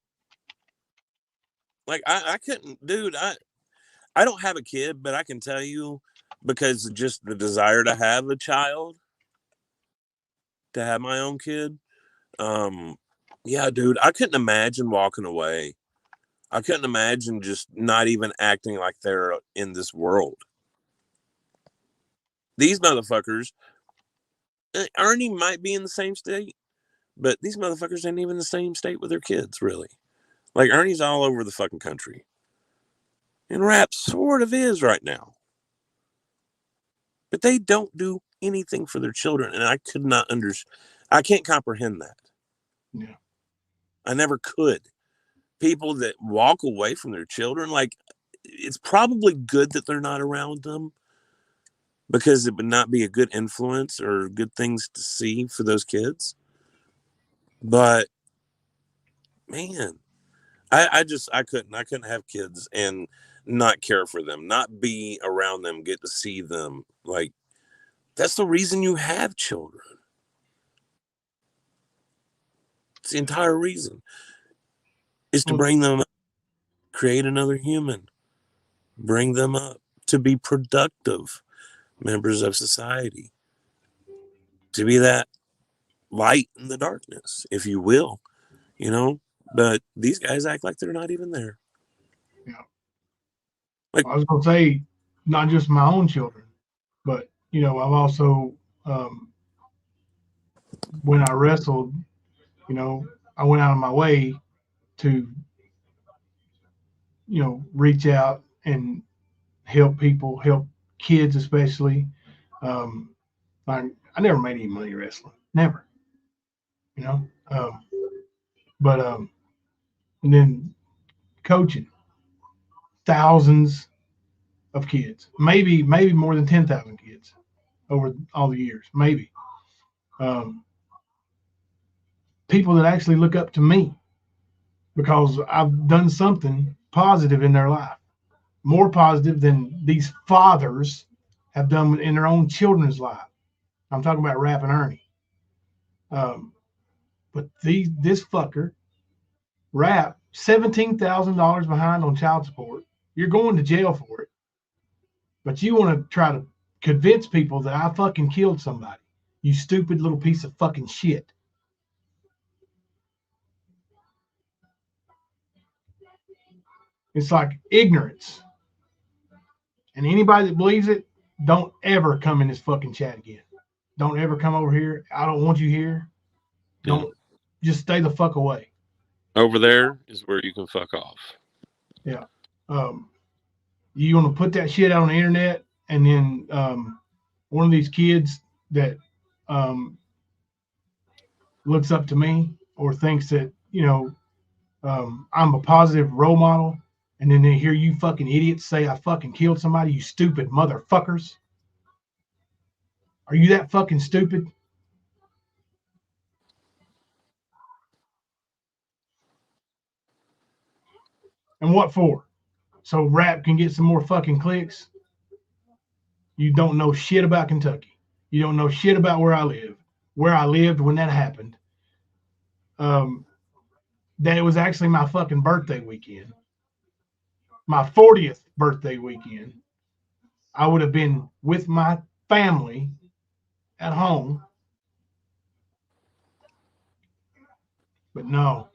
Like I couldn't, dude. I don't have a kid, but I can tell you because just the desire to have a child, to have my own kid. Yeah, dude, I couldn't imagine walking away. I couldn't imagine just not even acting like they're in this world. These motherfuckers, Ernie might be in the same state, but these motherfuckers ain't even in the same state with their kids, really. Like Ernie's all over the fucking country. And Rap sort of is right now. But they don't do anything for their children, and I could not I can't comprehend that. Yeah. I never could. People that walk away from their children, like, it's probably good that they're not around them because it would not be a good influence or good things to see for those kids. But man, I couldn't have kids and not care for them, not be around them, get to see them. Like, that's the reason you have children. It's the entire reason is to bring them up, create another human, bring them up to be productive members of society, to be that light in the darkness, if you will, you know. But these guys act like they're not even there. Yeah. Like, I was gonna say, not just my own children, but I've also when I wrestled, I went out of my way to reach out and help people, help kids especially. Like I never made any money wrestling, never, you know. But and then coaching thousands of kids, maybe more than 10,000 kids over all the years, maybe. Um, People that actually look up to me because I've done something positive in their life, more positive than these fathers have done in their own children's life. I'm talking about Rap and Ernie. But this fucker, Rap, $17,000 behind on child support. You're going to jail for it. But you want to try to convince people that I fucking killed somebody. You stupid little piece of fucking shit. It's like ignorance. And anybody that believes it, don't ever come in this fucking chat again. Don't ever come over here. I don't want you here. Don't just stay the fuck away. over there is where you can fuck off. Yeah. You want to put that shit out on the internet, and then one of these kids that looks up to me or thinks that I'm a positive role model, and then they hear you fucking idiots say I fucking killed somebody, you stupid motherfuckers. Are you that fucking stupid? And what for? So Rap can get some more fucking clicks? You don't know shit about Kentucky. You don't know shit about where I live, where I lived when that happened. That it was actually my fucking birthday weekend, my 40th birthday weekend. I would have been with my family at home. But no,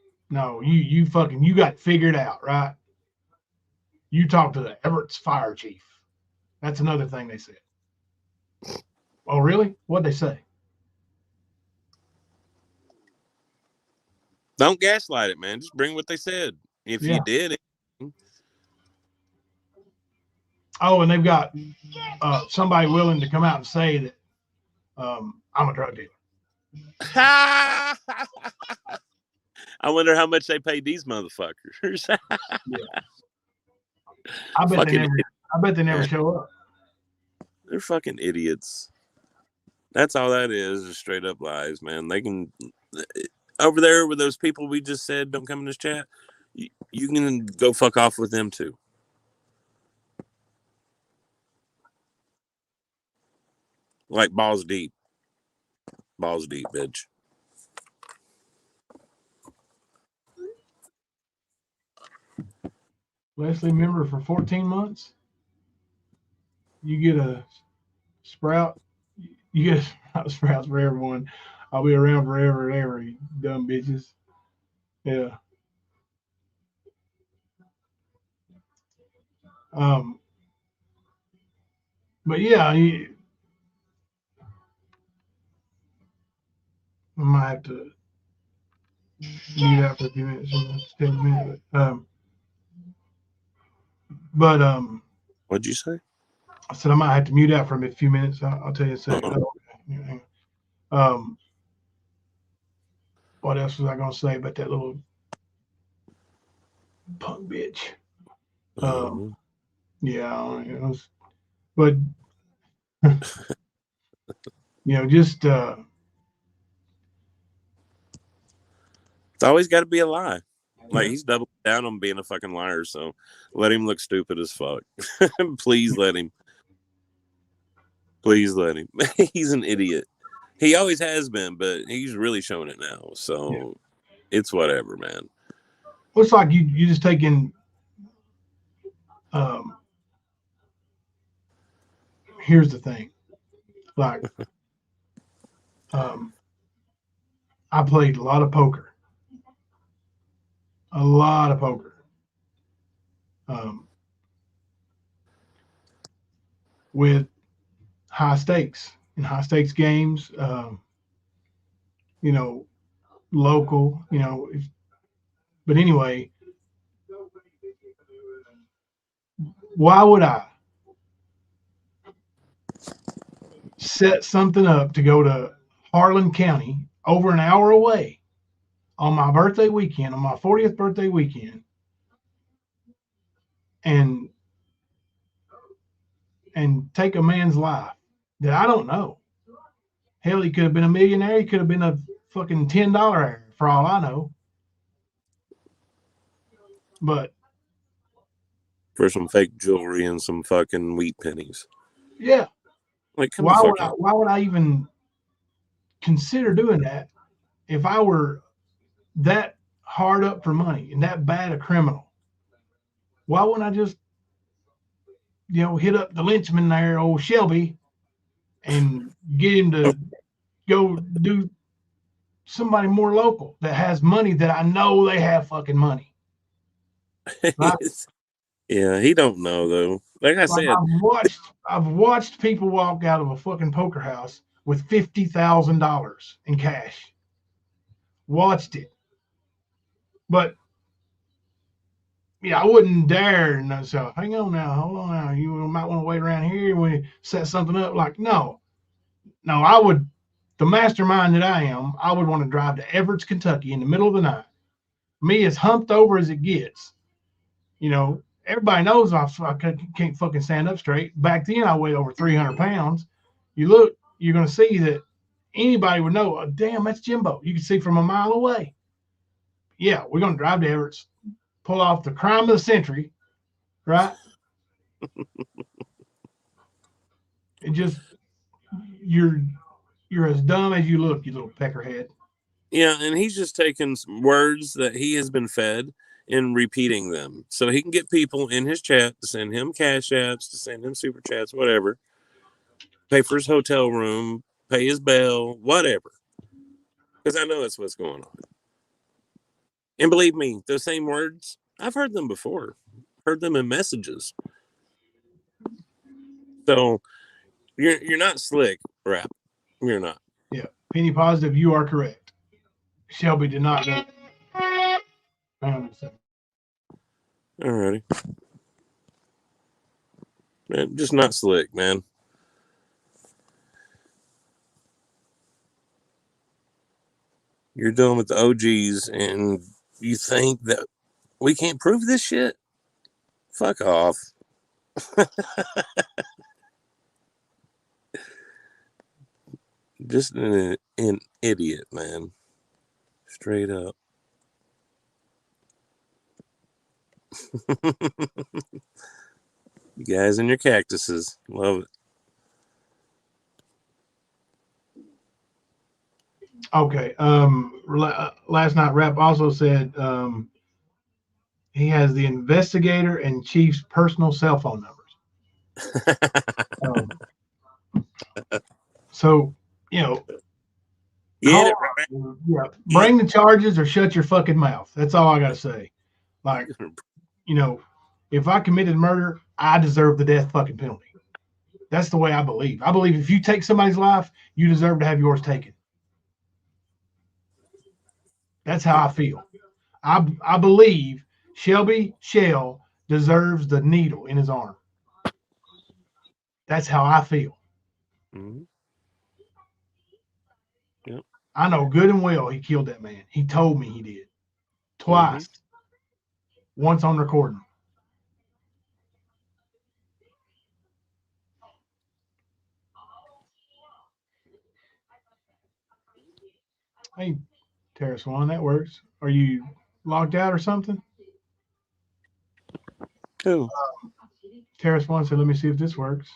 you fucking, you got figured out, right? You talked to the Everett's fire chief. That's another thing they said. Oh, really? What'd they say? Don't gaslight it, man. Just bring what they said. If you did it. Oh, and they've got somebody willing to come out and say that I'm a drug dealer. I wonder how much they paid these motherfuckers. I bet Fucking they never show up. They're fucking idiots. That's all that is straight up lies, man. They can over there with those people we just said don't come in this chat. You can go fuck off with them too. Like balls deep, bitch. Leslie member for 14 months. You get a sprout. You get sprouts for everyone. I'll be around forever and ever, you dumb bitches. Yeah. But yeah, I might have to mute out for a few minutes, 10 minutes. What'd you say? I said I might have to mute out for a few minutes. I'll tell you in a second. What else was I going to say about that little punk bitch? Yeah, it was, but just it's always got to be a lie. Like he's doubled down on being a fucking liar, so let him look stupid as fuck. Please let him. Please let him. He's an idiot. He always has been, but he's really showing it now. So it's whatever, man. Looks like you just taking. Here's the thing, like, I played a lot of poker. With high stakes games, local, but anyway, why would I set something up to go to Harlan County over an hour away on my birthday weekend, on my 40th birthday weekend, and take a man's life that I don't know? Hell, he could have been a millionaire. He could have been a fucking $10 heir for all I know. But for some fake jewelry and some fucking wheat pennies. Yeah. Like, why would I even consider doing that if I were that hard up for money and that bad a criminal? Why wouldn't I just, hit up the lynchman there, old Shelby, and get him to go do somebody more local that has money that I know they have fucking money. Right? Yeah, he don't know though. Like I said, I've watched people walk out of a fucking poker house with $50,000 in cash. Watched it. But I wouldn't dare. So hang on now, hold on now. You might want to wait around here when you set something up. Like, no, I would. The mastermind that I am, I would want to drive to Everett, Kentucky in the middle of the night. Me as humped over as it gets. Everybody knows I can't fucking stand up straight. Back then, I weighed over 300 pounds. You look, you're going to see that anybody would know, oh, damn, that's Jimbo. You can see from a mile away. Yeah, we're going to drive to Everett, pull off the crime of the century, right? It just, you're as dumb as you look, you little peckerhead. Yeah, and he's just taking words that he has been fed and repeating them. So he can get people in his chat to send him cash apps, to send him super chats, whatever. Pay for his hotel room, pay his bail, whatever. Because I know that's what's going on. And believe me, those same words, I've heard them before. Heard them in messages. So you're not slick, Rap. You're not. Yeah. Penny positive, you are correct. Shelby did not go. Hang on a second. Alrighty. Man, just not slick, man. You're dealing with the OGs, and you think that we can't prove this shit? Fuck off. Just an idiot, man. Straight up. You guys and your cactuses. Love it. Okay. Last night, Rap also said he has the investigator and chief's personal cell phone numbers. Um, so, you know, Get it yeah, bring the charges or shut your fucking mouth. That's all I got to say. Like, you know, if I committed murder, I deserve the death fucking penalty. That's the way I believe. I believe if you take somebody's life, you deserve to have yours taken. That's how I feel. I believe Shelby Shell deserves the needle in his arm. That's how I feel. Mm-hmm. Yep. I know good and well he killed that man. He told me he did. Twice. Once on recording. Hey, Terrace One, that works. Are you logged out or something? Cool. Terrace One said, let me see if this works.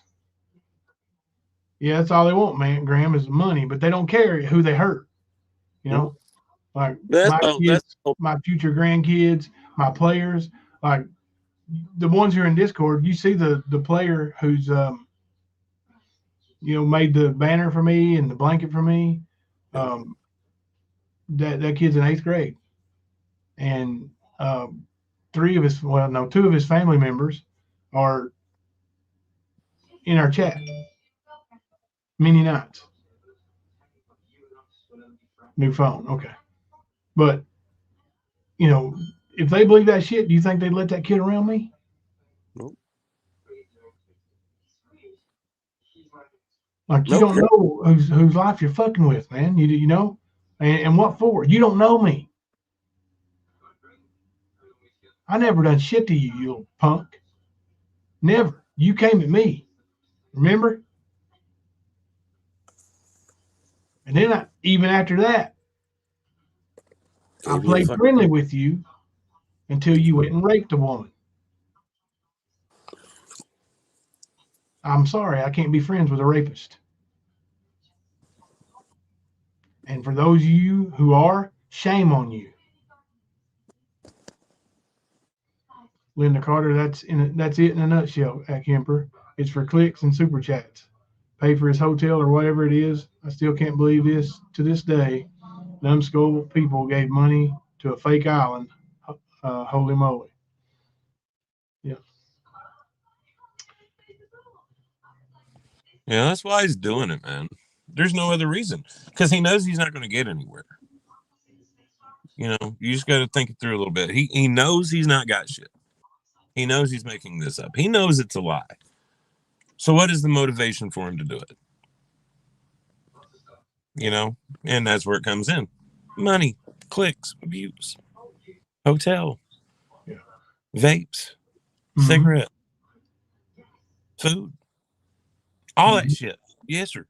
Yeah, that's all they want, man, Graham, is money, but they don't care who they hurt. You know, like my kids, my future grandkids, my players, like the ones who are in Discord, you see the player who's made the banner for me and the blanket for me. That kid's in 8th grade, and two of his family members are in our chat. Many nights. New phone, okay, but if they believe that shit, do you think they'd let that kid around me? Nope. Like, you don't know whose life you're fucking with, man. You know, and what for? You don't know me. I never done shit to you, you little punk. Never. You came at me. Remember? And then even after that, I played friendly with you until you went and raped a woman. I'm sorry, I can't be friends with a rapist. And for those of you who are, shame on you. Linda Carter, that's it in a nutshell, Kemper. It's for clicks and super chats. Pay for his hotel or whatever it is. I still can't believe this to this day. Numbskull people gave money to a fake island. Holy moly. Yeah. Yeah, that's why he's doing it, man. There's no other reason. Because he knows he's not going to get anywhere. You know, you just got to think it through a little bit. He knows he's not got shit. He knows he's making this up. He knows it's a lie. So what is the motivation for him to do it? You know, and that's where it comes in. Money, clicks, views, hotel, vapes, cigarette, food, all that shit. Yes, sir.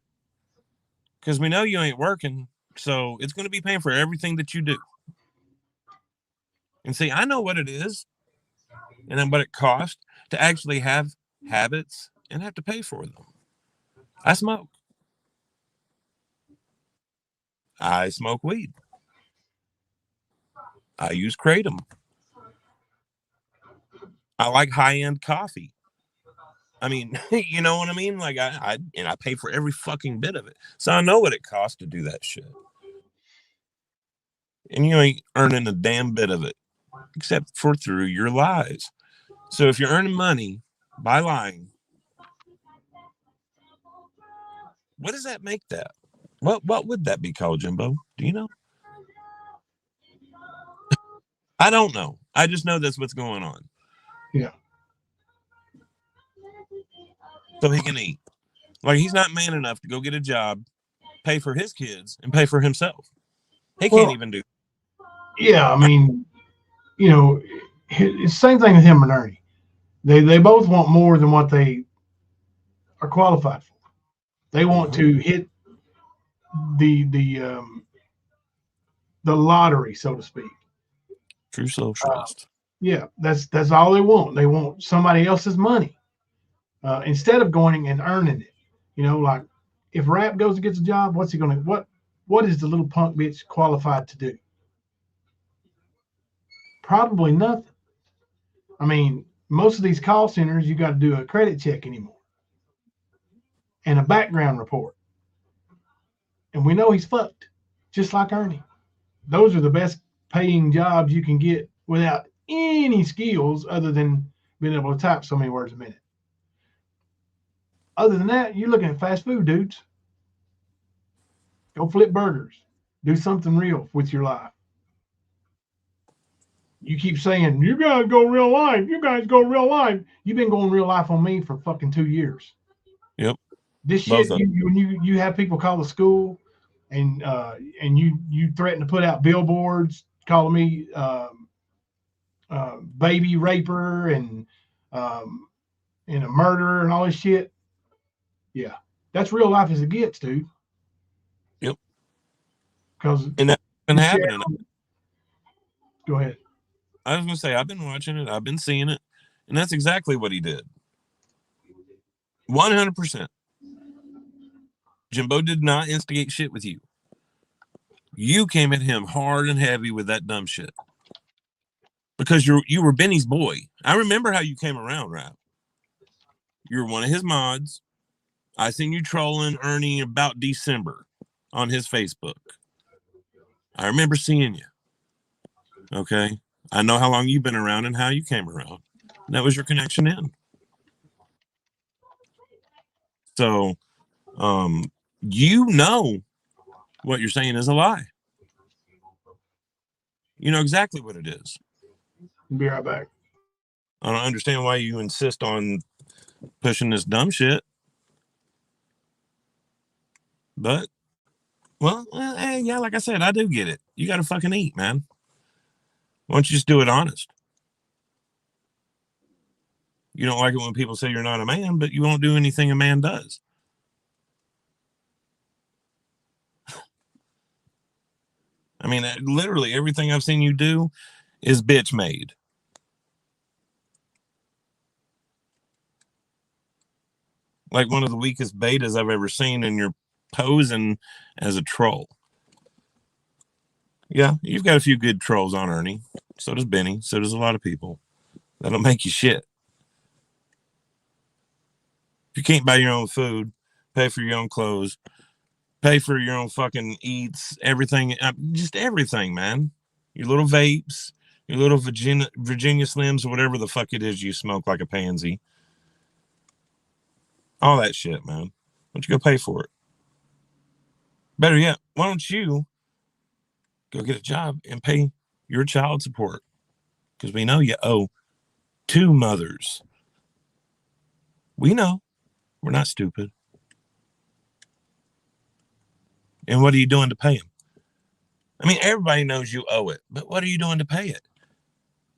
Because we know you ain't working, so it's going to be paying for everything that you do. And see, I know what it is and what it costs to actually have habits and have to pay for them. I smoke. I smoke weed. I use Kratom. I like high-end coffee. I mean, you know what I mean? Like I pay for every fucking bit of it. So I know what it costs to do that shit. And you ain't earning a damn bit of it, except for through your lies. So if you're earning money by lying, what does that make that? What would that be called, Jimbo? Do you know? I don't know. I just know that's what's going on. Yeah. So he can eat. Like, he's not man enough to go get a job, pay for his kids, and pay for himself. He Well, can't even do. yeah, I mean, you know, it's the same thing with him and Ernie. They both want more than what they are qualified for. They want to hit the the lottery, so to speak. True socialist. Yeah, that's all they want. They want somebody else's money instead of going and earning it. You know, like if Rap goes and gets a job, what's he going to what is the little punk bitch qualified to do? Probably nothing. I mean, most of these call centers, you got to do a credit check anymore and a background report. And we know he's fucked, just like Ernie. Those are the best paying jobs you can get without any skills other than being able to type so many words a minute. Other than that, you're looking at fast food dudes. Go flip burgers. Do something real with your life. You keep saying, you guys go real life. You guys go real life. You've been going real life on me for fucking 2 years. Yep. This Both shit, of you have people call the school and you threaten to put out billboards calling me baby raper and a murderer and all this shit. Yeah, that's real life as it gets, dude. Yep. Because And that's been happening. Go ahead. I was gonna say I've been watching it, I've been seeing it, and that's exactly what he did. 100%. Jimbo did not instigate shit with you. You came at him hard and heavy with that dumb shit because you were Benny's boy. I remember how you came around, right? You're one of his mods. I seen you trolling Ernie about December on his Facebook. I remember seeing you. Okay. I know how long you've been around and how you came around. That was your connection in. So, you know what you're saying is a lie. You know exactly what it is. Be right back. I don't understand why you insist on pushing this dumb shit. But, well, hey, yeah, like I said, I do get it. You got to fucking eat, man. Why don't you just do it honest? You don't like it when people say you're not a man, but you won't do anything a man does. I mean, literally everything I've seen you do is bitch made. Like one of the weakest betas I've ever seen, and you're posing as a troll. Yeah, you've got a few good trolls on Ernie. So does Benny. So does a lot of people. That'll make you shit. If you can't buy your own food, pay for your own clothes, pay for your own fucking eats, everything, just everything, man. Your little vapes, your little Virginia Slims, or whatever the fuck it is you smoke like a pansy. All that shit, man. Why don't you go pay for it? Better yet, why don't you go get a job and pay your child support? Because we know you owe 2 mothers. We know. We're not stupid. And what are you doing to pay them? I mean, everybody knows you owe it, but what are you doing to pay it?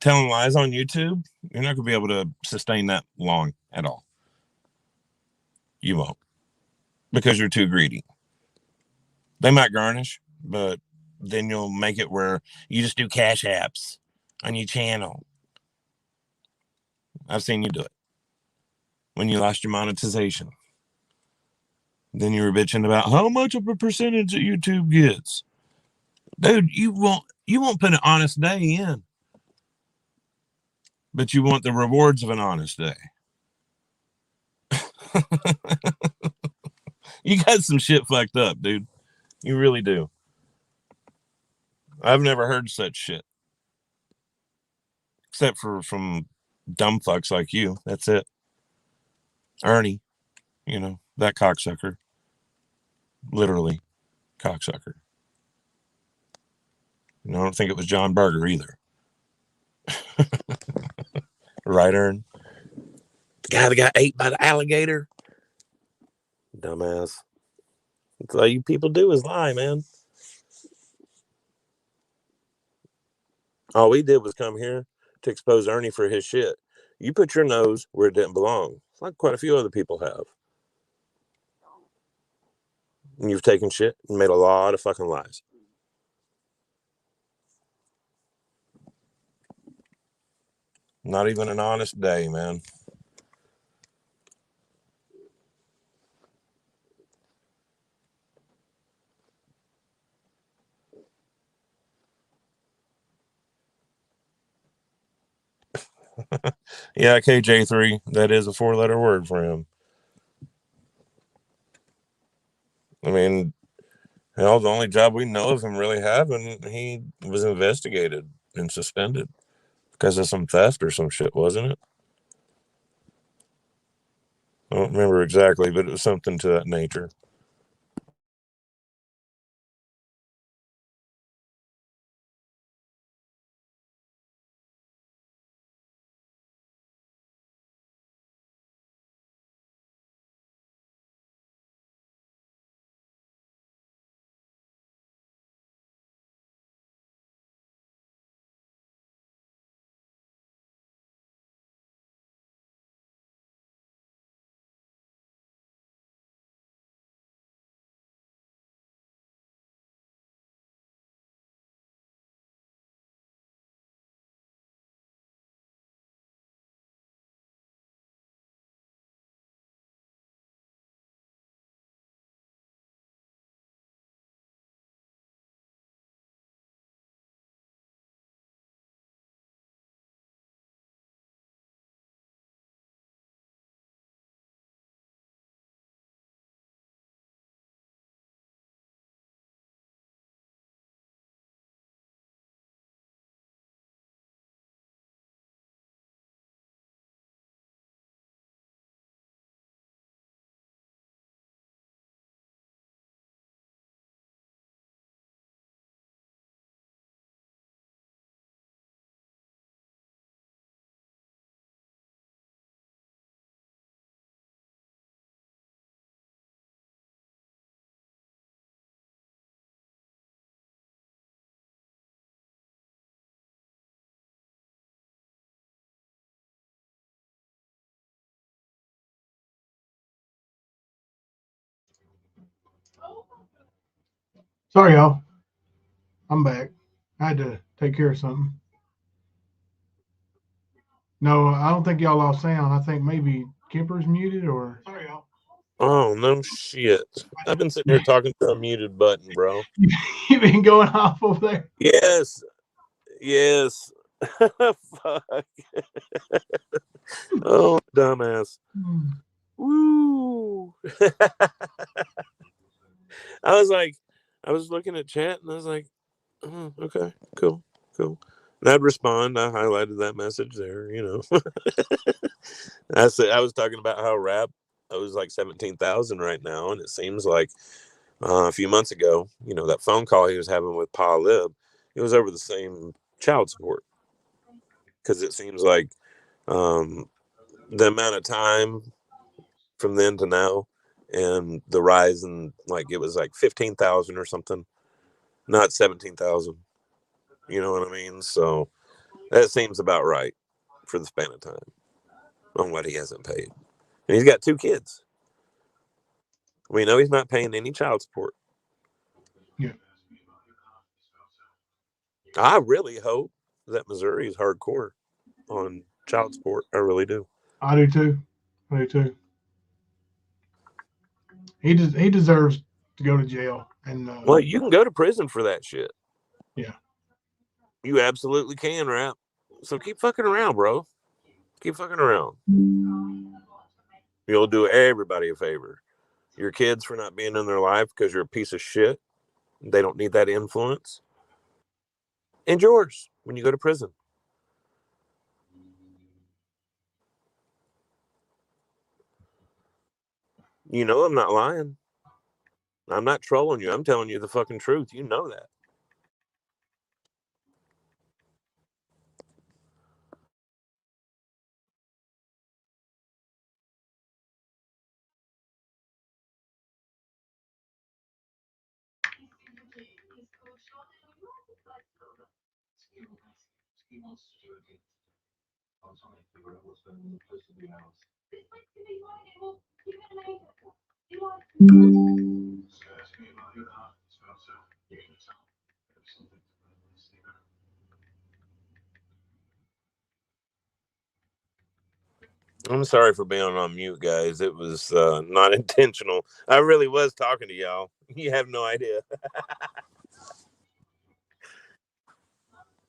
Telling lies on YouTube? You're not going to be able to sustain that long at all. You won't. Because you're too greedy. They might garnish, but then you'll make it where you just do cash apps on your channel. I've seen you do it. When you lost your monetization. Then you were bitching about how much of a percentage that YouTube gets. Dude, you won't put an honest day in. But you want the rewards of an honest day. You got some shit fucked up, dude. You really do. I've never heard such shit. Except for from dumb fucks like you. That's it. Ernie, you know, that cocksucker. Literally, cocksucker. And I don't think it was John Berger either. Right, Ern? The guy that got ate by the alligator? Dumbass. That's all you people do is lie, man. All we did was come here to expose Ernie for his shit. You put your nose where it didn't belong, like quite a few other people have. And you've taken shit and made a lot of fucking lies. Not even an honest day, man. Yeah, KJ3, that is a 4-letter word for him. I mean, hell, the only job we know of him really having, he was investigated and suspended because of some theft or some shit, wasn't it? I don't remember exactly, but it was something to that nature. Sorry, y'all. I'm back. I had to take care of something. No, I don't think y'all lost sound. I think maybe Kemper's muted or. Sorry, y'all. Oh, no shit. I've been sitting here talking to a muted button, bro. You've been going off over there. Yes. Yes. Fuck. Oh, dumbass. Woo. I was looking at chat and I was like, oh, okay, cool. And I'd respond. I highlighted that message there, you know. I said I was talking about how rap I was like 17,000 right now, and it seems like a few months ago, you know, that phone call he was having with Pa Lib, it was over the same child support because it seems like um, the amount of time from then to now and the rise in like it was like 15,000 or something, not 17,000. You know what I mean? So that seems about right for the span of time on what he hasn't paid. And he's got 2 kids. We know he's not paying any child support. Yeah. I really hope that Missouri is hardcore on child support. I really do. I do too. I do too. He deserves to go to jail. And Well, you can go to prison for that shit. yeah, You absolutely can, rap. So keep fucking around, bro. Keep fucking around. You'll do everybody a favor. Your kids for not being in their life because you're a piece of shit. They don't need that influence. And yours when you go to prison. You know I'm not lying. I'm not trolling you. I'm telling you the fucking truth. You know that. I'm sorry for being on mute, guys. It was not intentional. I really was talking to y'all. You have no idea.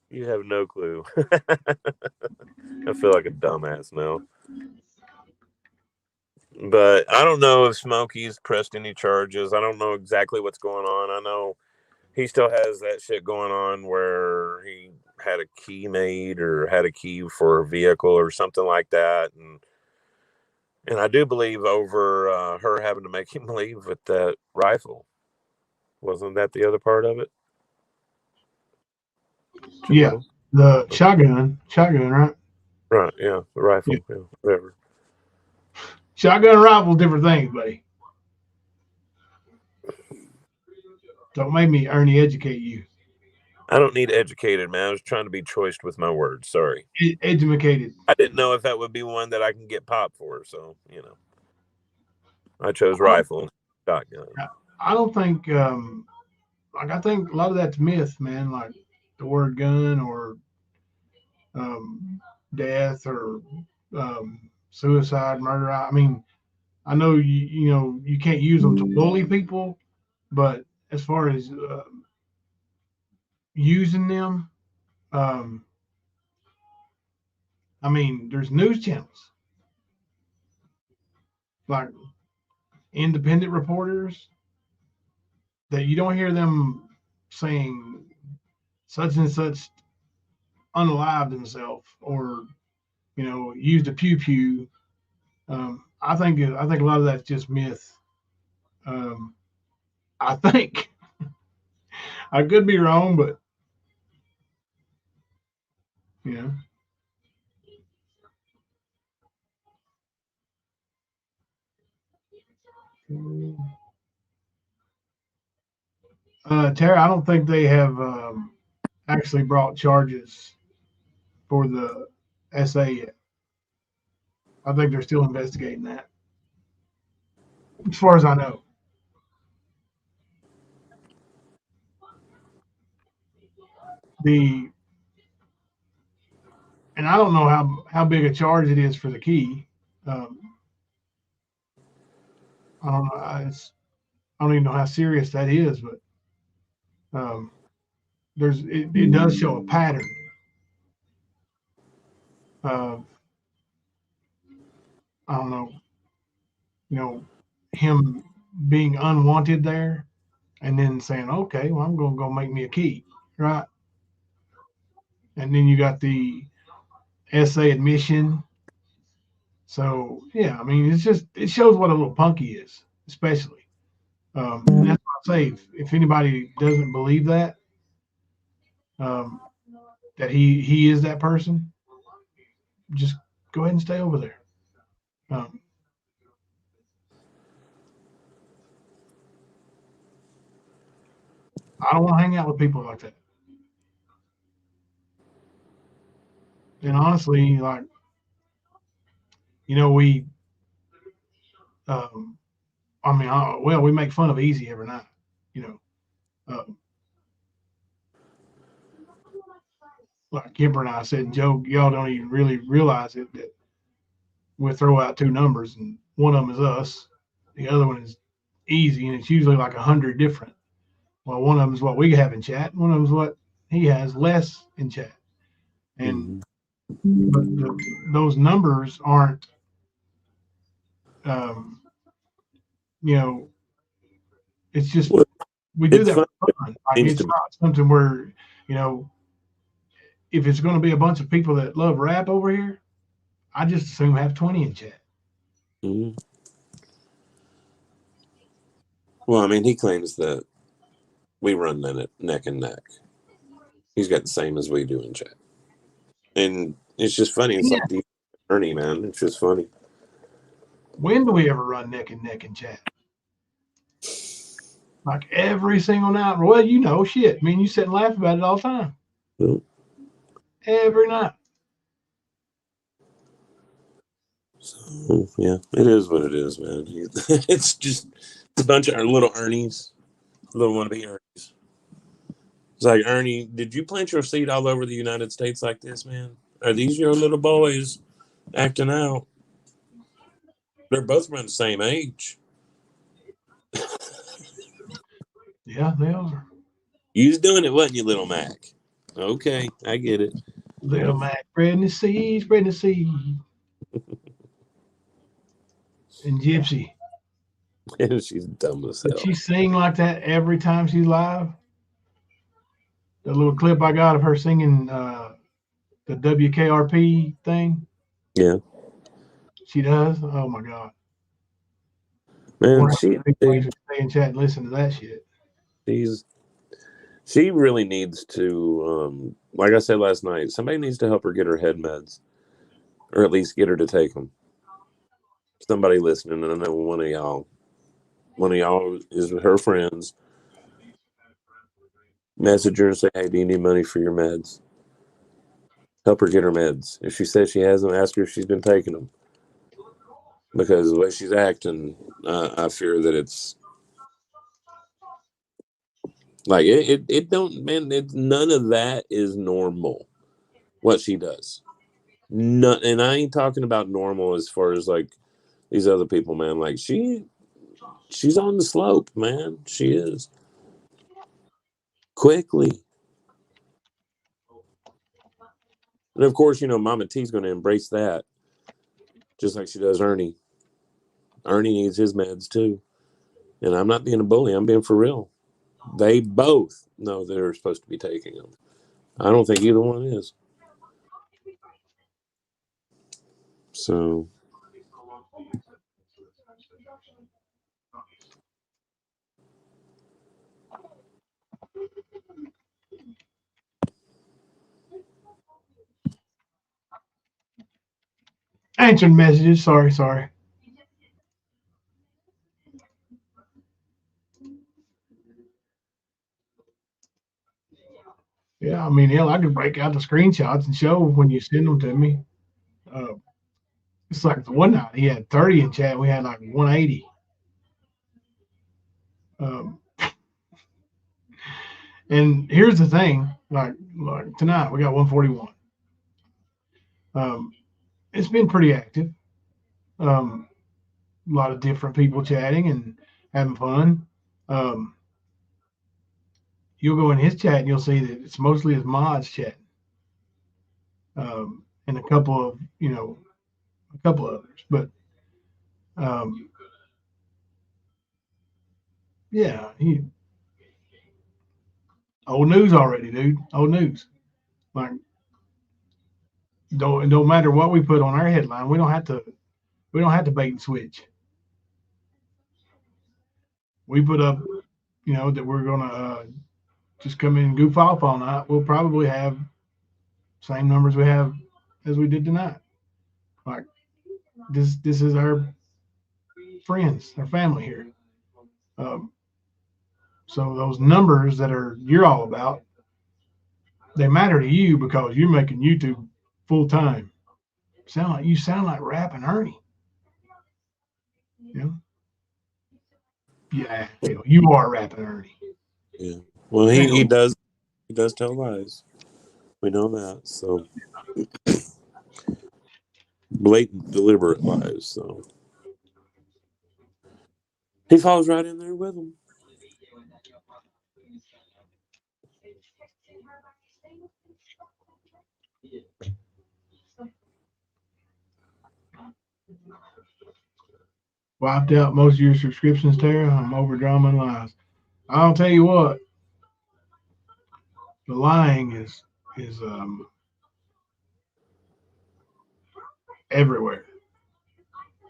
You have no clue. I feel like a dumbass now. But I don't know if Smokey's pressed any charges. I don't know exactly what's going on. I know he still has that shit going on where he had a key made or had a key for a vehicle or something like that. And I do believe over her having to make him leave with that rifle. Wasn't that the other part of it? Yeah, Jamil? the shotgun, right? Right, yeah, the Yeah. rifle, yeah, whatever. Shotgun and rifle, different things, buddy. Don't make me Ernie educate you. I don't need educated, man. I was trying to be choiced with my words. Sorry. Educated. I didn't know if that would be one that I can get popped for, so I chose rifle and shotgun. I don't think like I think a lot of that's myth, man. Like the word gun or death or suicide, murder. I mean, I know you can't use them to bully people, but as far as using them, um, I mean, there's news channels like independent reporters that you don't hear them saying such and such unalived himself or used a pew pew. I think a lot of that's just myth. Um, I think I could be wrong, but you know, Tara, I don't think they have actually brought charges for the SA yet. I think they're still investigating that, as far as I know. The and I don't know how big a charge it is for the key. Um, I don't know. I don't even know how serious that is, but um, it does show a pattern of I don't know, him being unwanted there, and then saying, okay, well, I'm gonna go make me a key, right? And then you got the SA admission. So yeah, I mean, it shows what a little punk he is, especially. And that's what I say. If anybody doesn't believe that, um, that he is that person, just go ahead and stay over there. Um, I don't want to hang out with people like that. And honestly, like we, um, I mean, well, we make fun of Easy every night. You know, uh, like Kimber and I said, Joe, y'all don't even really realize it that we'll throw out two numbers, and one of them is us, the other one is Easy, and it's usually like 100 different. Well, one of them is what we have in chat, and one of them is what he has less in chat. And but those numbers aren't, um, you know, it's just Well, we do it's that fun. for fun. Like Seems it's to be. not something where if it's going to be a bunch of people that love rap over here, I just assume have 20 in chat. Mhm. Well, I mean, he claims that we run neck and neck. He's got the same as we do in chat, and it's just funny. It's Yeah. like the Ernie, man. It's just funny. When do we ever run neck and neck in chat? Like every single night. Well, shit. I mean, you sit and laugh about it all the time. Well, every night. So, yeah, it is what it is, man. It's just a bunch of little Ernies, little wannabe Ernies. It's like, Ernie, did you plant your seed all over the United States like this, man? Are these your little boys acting out? They're both around the same age. Yeah, they are. You was doing it, wasn't you, little Mac? Okay, I get it. Little Mac spreading the seed, spreading the seed. And Gypsy. She's dumb as Did hell. she sing like that every time she's live? The little clip I got of her singing the WKRP thing. Yeah, She does. Oh my god! man. Wonder how many people actually stay in chat and listen to that shit. She's she really needs to, like I said last night, somebody needs to help her get her head meds, or at least get her to take them. Somebody listening, and I know one of y'all is her friends. Message her and say, "Hey, do you need money for your meds?" Help her get her meds. If she says she hasn't, ask her if she's been taking them. Because the way she's acting, I fear that it's like it don't, man. None of that is normal. What she does, none, and I ain't talking about normal as far as like these other people, man. Like she's on the slope, man. She is quickly, and of course, Mama T's going to embrace that, just like she does Ernie. Ernie needs his meds too, and I'm not being a bully. I'm being for real. They both know they're supposed to be taking them. I don't think either one is. So, Answering messages. Sorry. Yeah, I mean, hell, I could break out the screenshots and show when you send them to me. Uh, it's like the one night he had 30 in chat. We had like 180. Um, and here's the thing, like tonight we got 141. It's been pretty active. A lot of different people chatting and having fun. Um, you'll go in his chat and you'll see that it's mostly his mods chatting, and a couple of others. But um, yeah, old news already, dude. Old news. Like don't matter what we put on our headline, we don't have to bait and switch. We put up, that we're gonna just come in and goof off all night. We'll probably have same numbers we have as we did tonight. Like this is our friends, our family here. Um, so those numbers that you're all about, they matter to you because you're making YouTube full time. You sound like rapping Ernie. You know? Yeah, you are rapping Ernie. yeah. Well, he does tell lies. We know that. So blatant, deliberate lies. So he falls right in there with them. Wiped out most of your subscriptions, Tara. I'm over drama and lies. I'll tell you what, the lying is everywhere,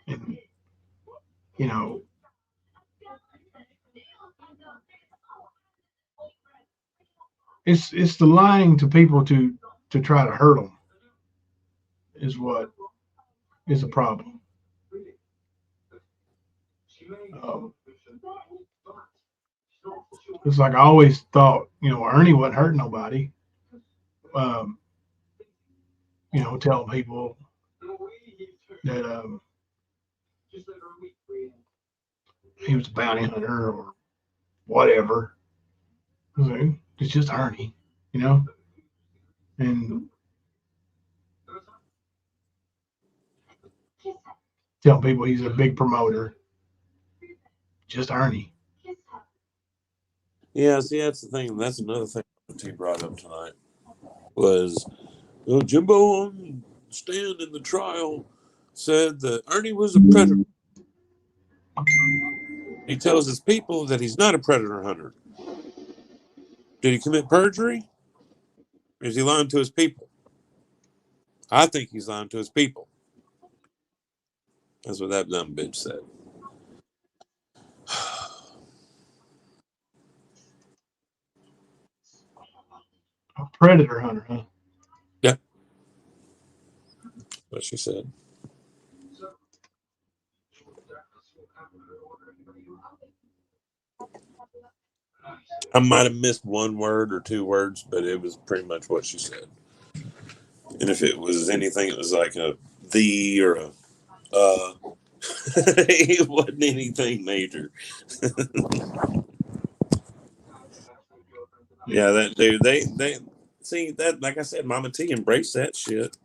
and you know it's the lying to people to try to hurt them is what is a problem. Um, it's like I always thought, Ernie wasn't hurting nobody. Um, telling people that he was a bounty hunter or whatever. It's just Ernie, and telling people he's a big promoter. Just Ernie. Yeah, see, that's the thing. That's another thing that he brought up tonight was Jimbo on stand in the trial said that Ernie was a predator. He tells his people that he's not a predator hunter. Did he commit perjury? Or is he lying to his people? I think he's lying to his people. That's what that dumb bitch said. A predator hunter, huh? Yeah. What she said. I might have missed one word or two words, but it was pretty much what she said. And if it was anything, it was like a the or a it wasn't anything major. Yeah, that dude, they see that, like I said, Mama T embraced that shit.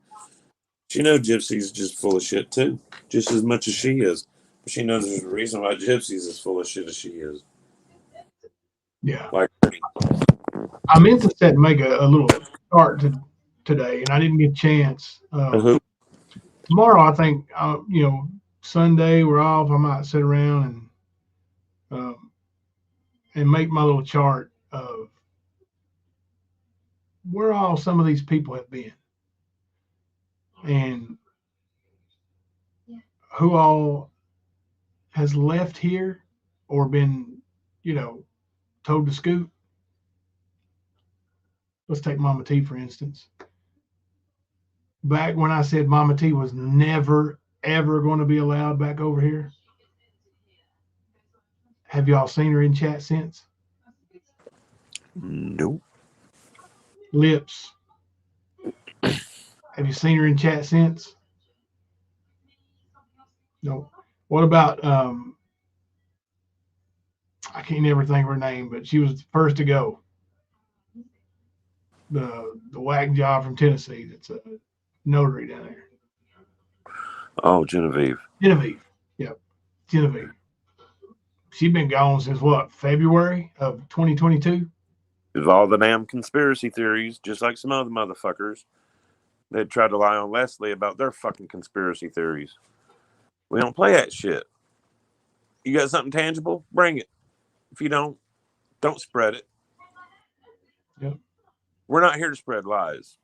She knows Gypsy's just full of shit too, just as much as she is. But she knows there's a reason why Gypsy's as full of shit as she is. Yeah. Like, I meant to make a little chart today, and I didn't get a chance. Tomorrow, I think, Sunday we're off. I might sit around and make my little chart of where all some of these people have been and who all has left here or been, told to scoot. Let's take Mama T, for instance. Back when I said Mama T was never, ever going to be allowed back over here, have y'all seen her in chat since? nope. Lips. Have you seen her in chat since? No. What about I can't never think of her name, but she was the first to go. The whack job from Tennessee. That's a notary down there. Oh, Genevieve. Genevieve. Yep. Genevieve. She's been gone since what? February of 2022. Of all the damn conspiracy theories, just like some other motherfuckers that tried to lie on Leslie about their fucking conspiracy theories. We don't play that shit. You got something tangible? Bring it. If you don't spread it. Yep. We're not here to spread lies.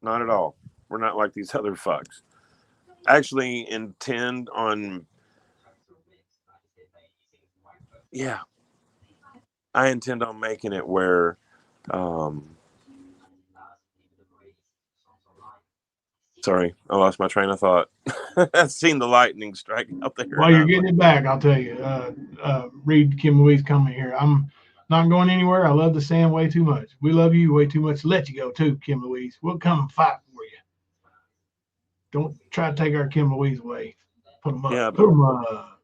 Not at all. We're not like these other fucks. Actually intend on... Yeah. I intend on making it where... Sorry, I lost my train of thought. I've seen the lightning strike out there. While you're getting it back, I'll tell you. Read Kim Louise comment here. I'm not going anywhere. I love the Sam way too much. We love you way too much to let you go too, Kim Louise. We'll come and fight for you. Don't try to take our Kim Louise away. Put them up. Yeah, Put them up.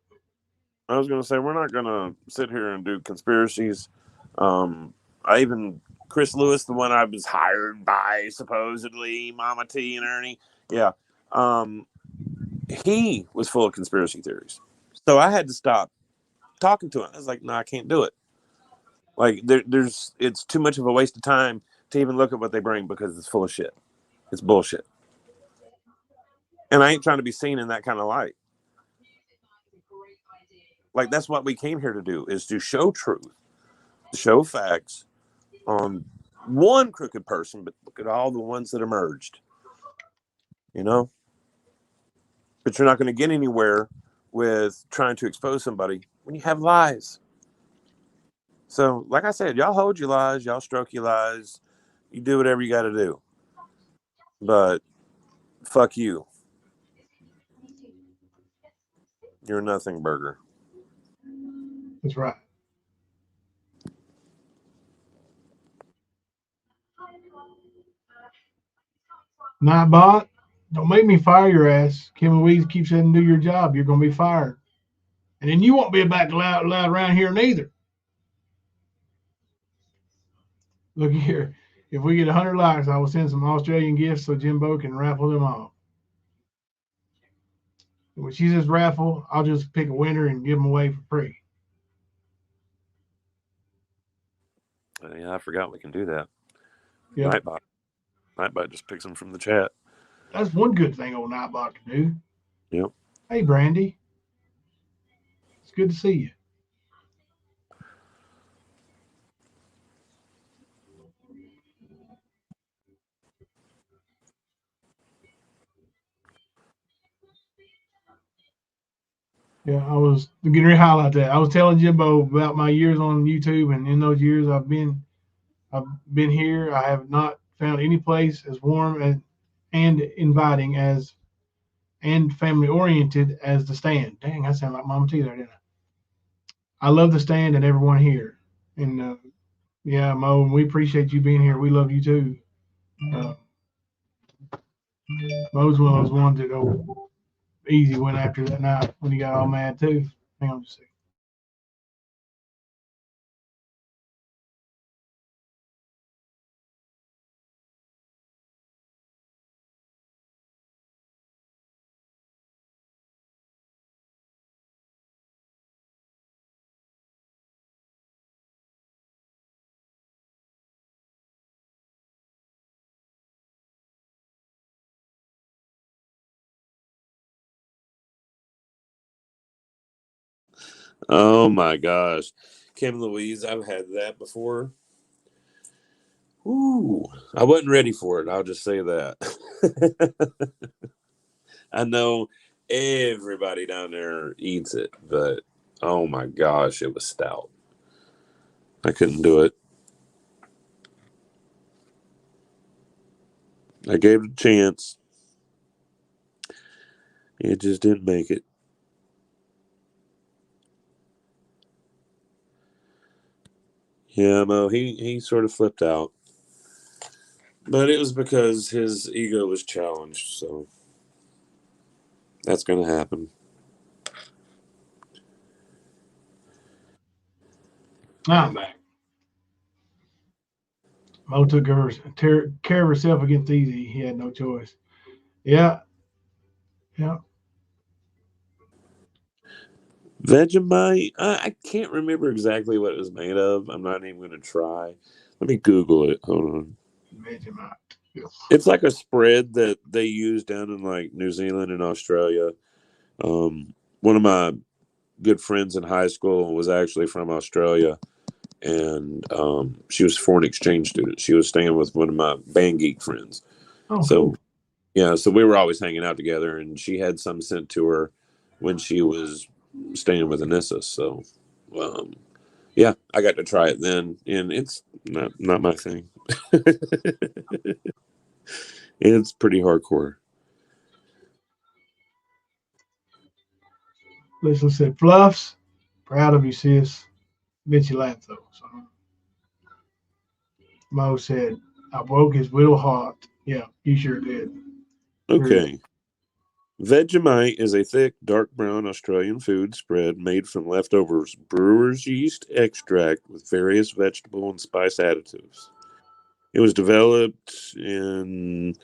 I was going to say, we're not going to sit here and do conspiracies. Chris Lewis, the one I was hired by, supposedly, Mama T and Ernie. Yeah. He was full of conspiracy theories. So I had to stop talking to him. I was like, no, I can't do it. Like, it's too much of a waste of time to even look at what they bring because it's full of shit. It's bullshit. And I ain't trying to be seen in that kind of light. Like, that's what we came here to do, is to show truth, to show facts on one crooked person, but look at all the ones that emerged. But you're not going to get anywhere with trying to expose somebody when you have lies. So, like I said, y'all hold your lies, y'all stroke your lies, you do whatever you got to do. But fuck you. You're a nothing burger. That's right. Nightbot, don't make me fire your ass. Kim Louise keeps saying do your job. You're gonna be fired. And then you won't be back allowed around here neither. Look here. If we get 100 likes, I will send some Australian gifts so Jimbo can raffle them off. When she says raffle, I'll just pick a winner and give them away for free. Yeah, I forgot we can do that. Yep. Nightbot just picks them from the chat. That's one good thing old Nightbot can do. Yep. Hey, Brandy. It's good to see you. Yeah, I was getting ready to highlight that. I was telling Jimbo about my years on YouTube, and in those years I've been here. I have not found any place as warm and inviting as and family oriented as the stand. Dang, I sound like Mama T there, didn't I? I love the stand and everyone here. And yeah, Mo, we appreciate you being here. We love you too. Uh, Mo's one of those ones that go easy went after that night when he got all mad too. Hang on just a second. Oh my gosh. Kim Louise, I've had that before. Ooh, I wasn't ready for it. I'll just say that. I know everybody down there eats it, but oh my gosh, it was stout. I couldn't do it. I gave it a chance. It just didn't make it. Yeah, Mo, he sort of flipped out. But it was because his ego was challenged, so that's going to happen. I'm back. Mo took care of herself against Easy. He had no choice. Yeah, yeah. Vegemite? I can't remember exactly what it was made of. I'm not even going to try. Let me Google it. Hold on. Vegemite. It's like a spread that they use down in like New Zealand and Australia. One of my good friends in high school was actually from Australia, and she was a foreign exchange student. She was staying with one of my band geek friends. Oh, So cool. yeah, so we were always hanging out together, and she had some sent to her when she was staying with Anissa. So, um, yeah, I got to try it then, and it's not my thing. It's pretty hardcore. Listen said, Fluffs, proud of you, sis. Bet you laughed though. So Mo said, I broke his little heart. Yeah, you sure did. Okay. Vegemite is a thick, dark brown Australian food spread made from leftovers brewer's yeast extract with various vegetable and spice additives. It was developed in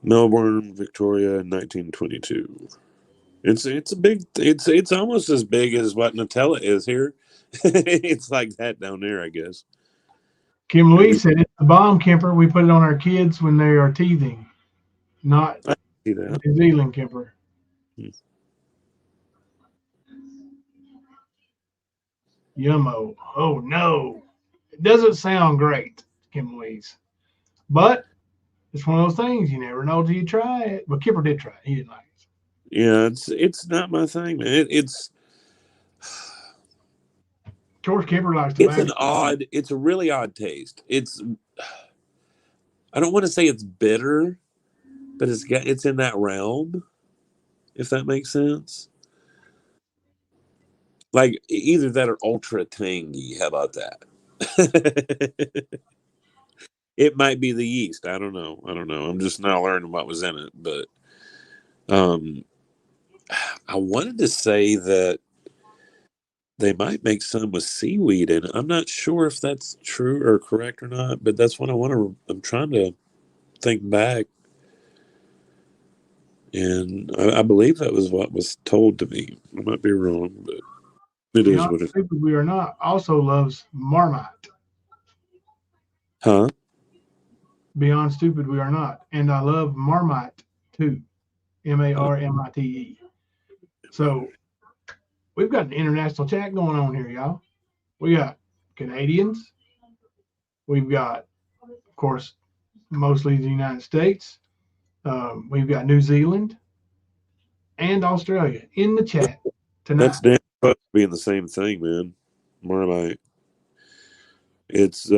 Melbourne, Victoria in 1922. It's almost as big as what Nutella is here. It's like that down there, I guess. Kim Maybe Louise said, it's the bomb, Kemper. We put it on our kids when they are teething, not I see that. New Zealand Kemper. Hmm. Yummo. Oh, no. It doesn't sound great, Kim Louise. But it's one of those things you never know till you try it. But Kipper did try it. He didn't like it. Yeah, it's not my thing, man. George Kipper likes It's tobacco. it's a really odd taste. I don't want to say it's bitter, but it's in that realm, if that makes sense. Like either that or ultra tangy. How about that? It might be the yeast. I don't know. I'm just now learning what was in it. But I wanted to say that they might make some with seaweed in it. I'm not sure if that's true or correct or not, but that's what I want to. I'm trying to think back, and I believe that was what was told to me. I might be wrong, but it is Beyond what it. Stupid We Are Not also loves Marmite. Huh? Beyond Stupid We Are Not. And I love Marmite too. Marmite. So we've got an international chat going on here, y'all. We got Canadians. We've got, of course, mostly the United States. We've got New Zealand and Australia in the chat tonight. That's damn close to being the same thing, man. Marmite. It's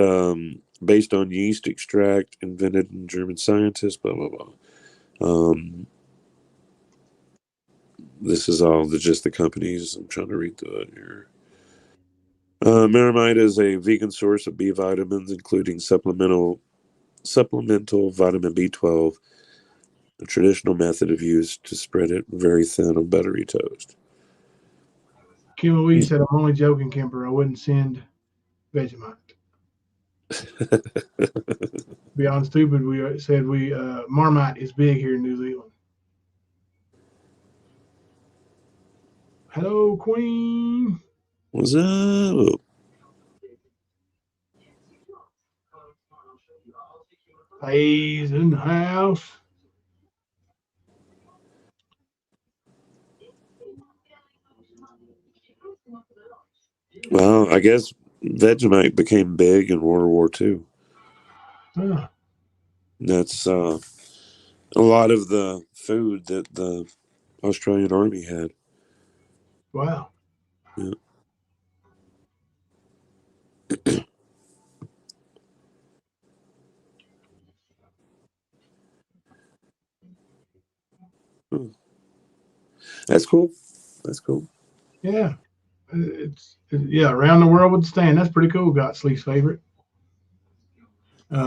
based on yeast extract invented in German scientists. Blah blah blah. This is all just the companies. I'm trying to read through it here. Marmite is a vegan source of B vitamins, including supplemental vitamin B12. A traditional method of use to spread it very thin on buttery toast. Kim Louise said, I'm only joking, Kemper. I wouldn't send Vegemite. Beyond Stupid, we said Marmite is big here in New Zealand. Hello, Queen. What's up? Hayes in the house. Well, I guess Vegemite became big in World War II. Huh. That's a lot of the food that the Australian Army had. Wow. Yeah. That's cool. That's cool. Yeah. Yeah, around the world with the stand. That's pretty cool. Got Sleep's favorite. We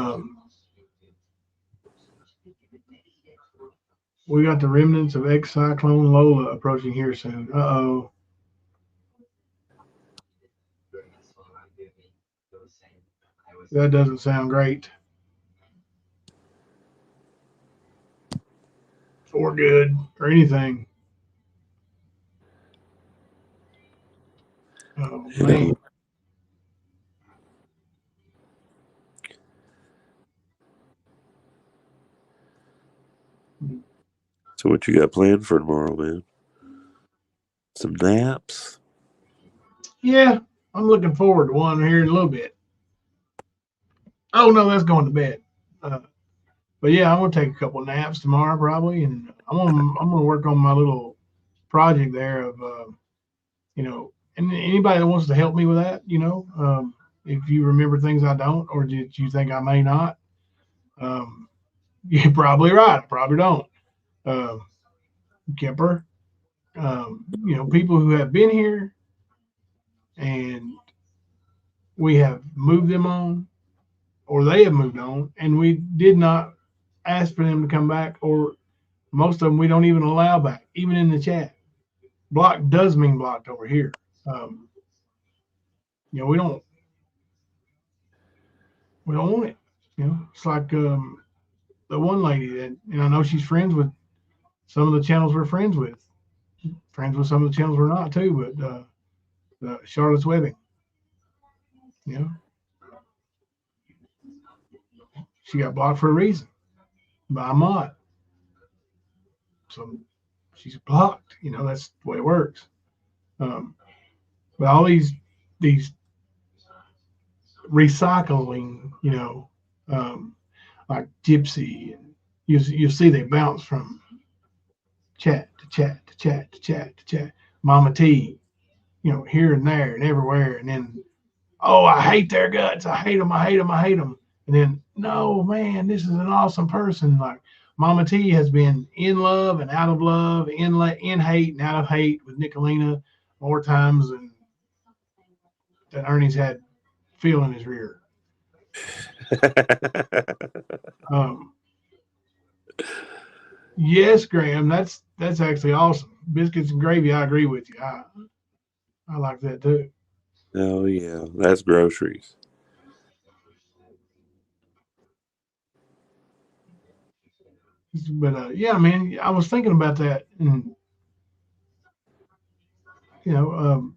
got the remnants of ex-cyclone Lola approaching here soon. Uh-oh. That doesn't sound great. Or good or anything. Oh, man. So what you got planned for tomorrow, man? Some naps? Yeah, I'm looking forward to one here in a little bit. Oh, no, that's going to bed. But yeah, I'm gonna take a couple of naps tomorrow probably, and I'm gonna work on my little project there of and anybody that wants to help me with that, if you remember things I don't, or that you think I may not, um, you're probably right. I probably don't. Um, Kemper, people who have been here and we have moved them on, or they have moved on, and we did not ask for them to come back, or most of them we don't even allow back, even in the chat. Blocked does mean blocked over here. Um, we don't want it. It's like the one lady that, I know she's friends with some of the channels we're friends with some of the channels we're not too, but the Charlotte's Webbing, you know, she got blocked for a reason by a mod. So she's blocked. That's the way it works. But all these recycling, like Gypsy, and you see they bounce from chat to chat to chat to chat to chat. Mama T, here and there and everywhere, and then, oh, I hate their guts. I hate them. I hate them. I hate them. And then, no, man, this is an awesome person. Like Mama T has been in love and out of love, in hate and out of hate with Nicolina more times than Ernie's had feel in his rear. Um, yes, Graham, that's actually awesome. Biscuits and gravy, I agree with you. I like that too. Oh yeah, that's groceries. But yeah, man, I was thinking about that, and you know,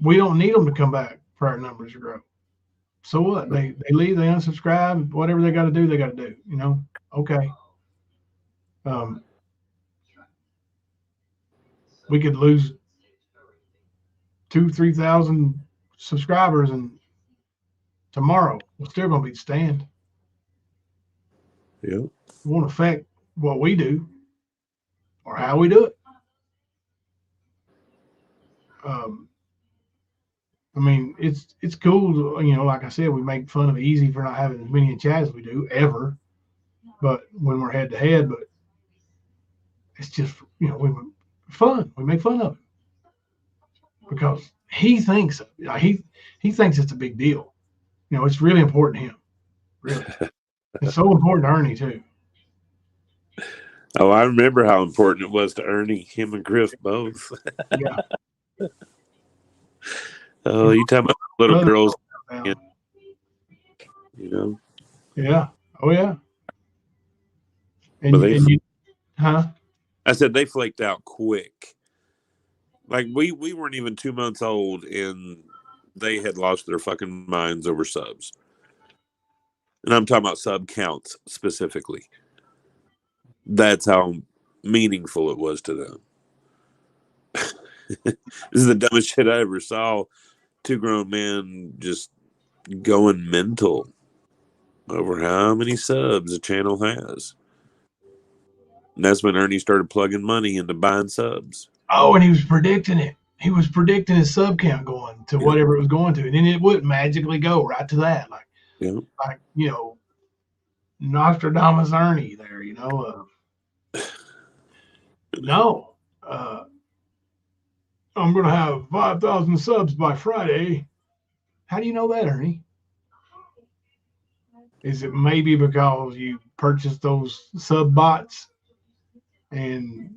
we don't need them to come back for our numbers to grow. So what? They leave, they unsubscribe, whatever they got to do, they got to do. You know, okay. Um, we could lose 2, 3 thousand subscribers, and tomorrow we're still going to be stand. Yep. It won't affect what we do or how we do it. Um, I mean, it's cool. You know, like I said, we make fun of Easy for not having as many in chat as we do ever. But when we're head to head, but it's just we fun. We make fun of him because he thinks he thinks it's a big deal. You know, it's really important to him. Really, it's so important to Ernie too. Oh, I remember how important it was to Ernie, him and Griff both. Yeah. Oh, you talking about little Brother, girls, you know? yeah. Oh yeah. But And you, huh? I said they flaked out quick. Like we weren't even 2 months old, and they had lost their fucking minds over subs. And I'm talking about sub counts specifically. That's how meaningful it was to them. This is the dumbest shit I ever saw. Two grown men just going mental over how many subs a channel has. And that's when Ernie started plugging money into buying subs. Oh, and he was predicting it. He was predicting his sub count going to Yeah. whatever it was going to, and then it would magically go right to that, Yeah. like Nostradamus Ernie there. No, I'm gonna have 5,000 subs by Friday. How do you know that, Ernie? Is it maybe because you purchased those sub bots and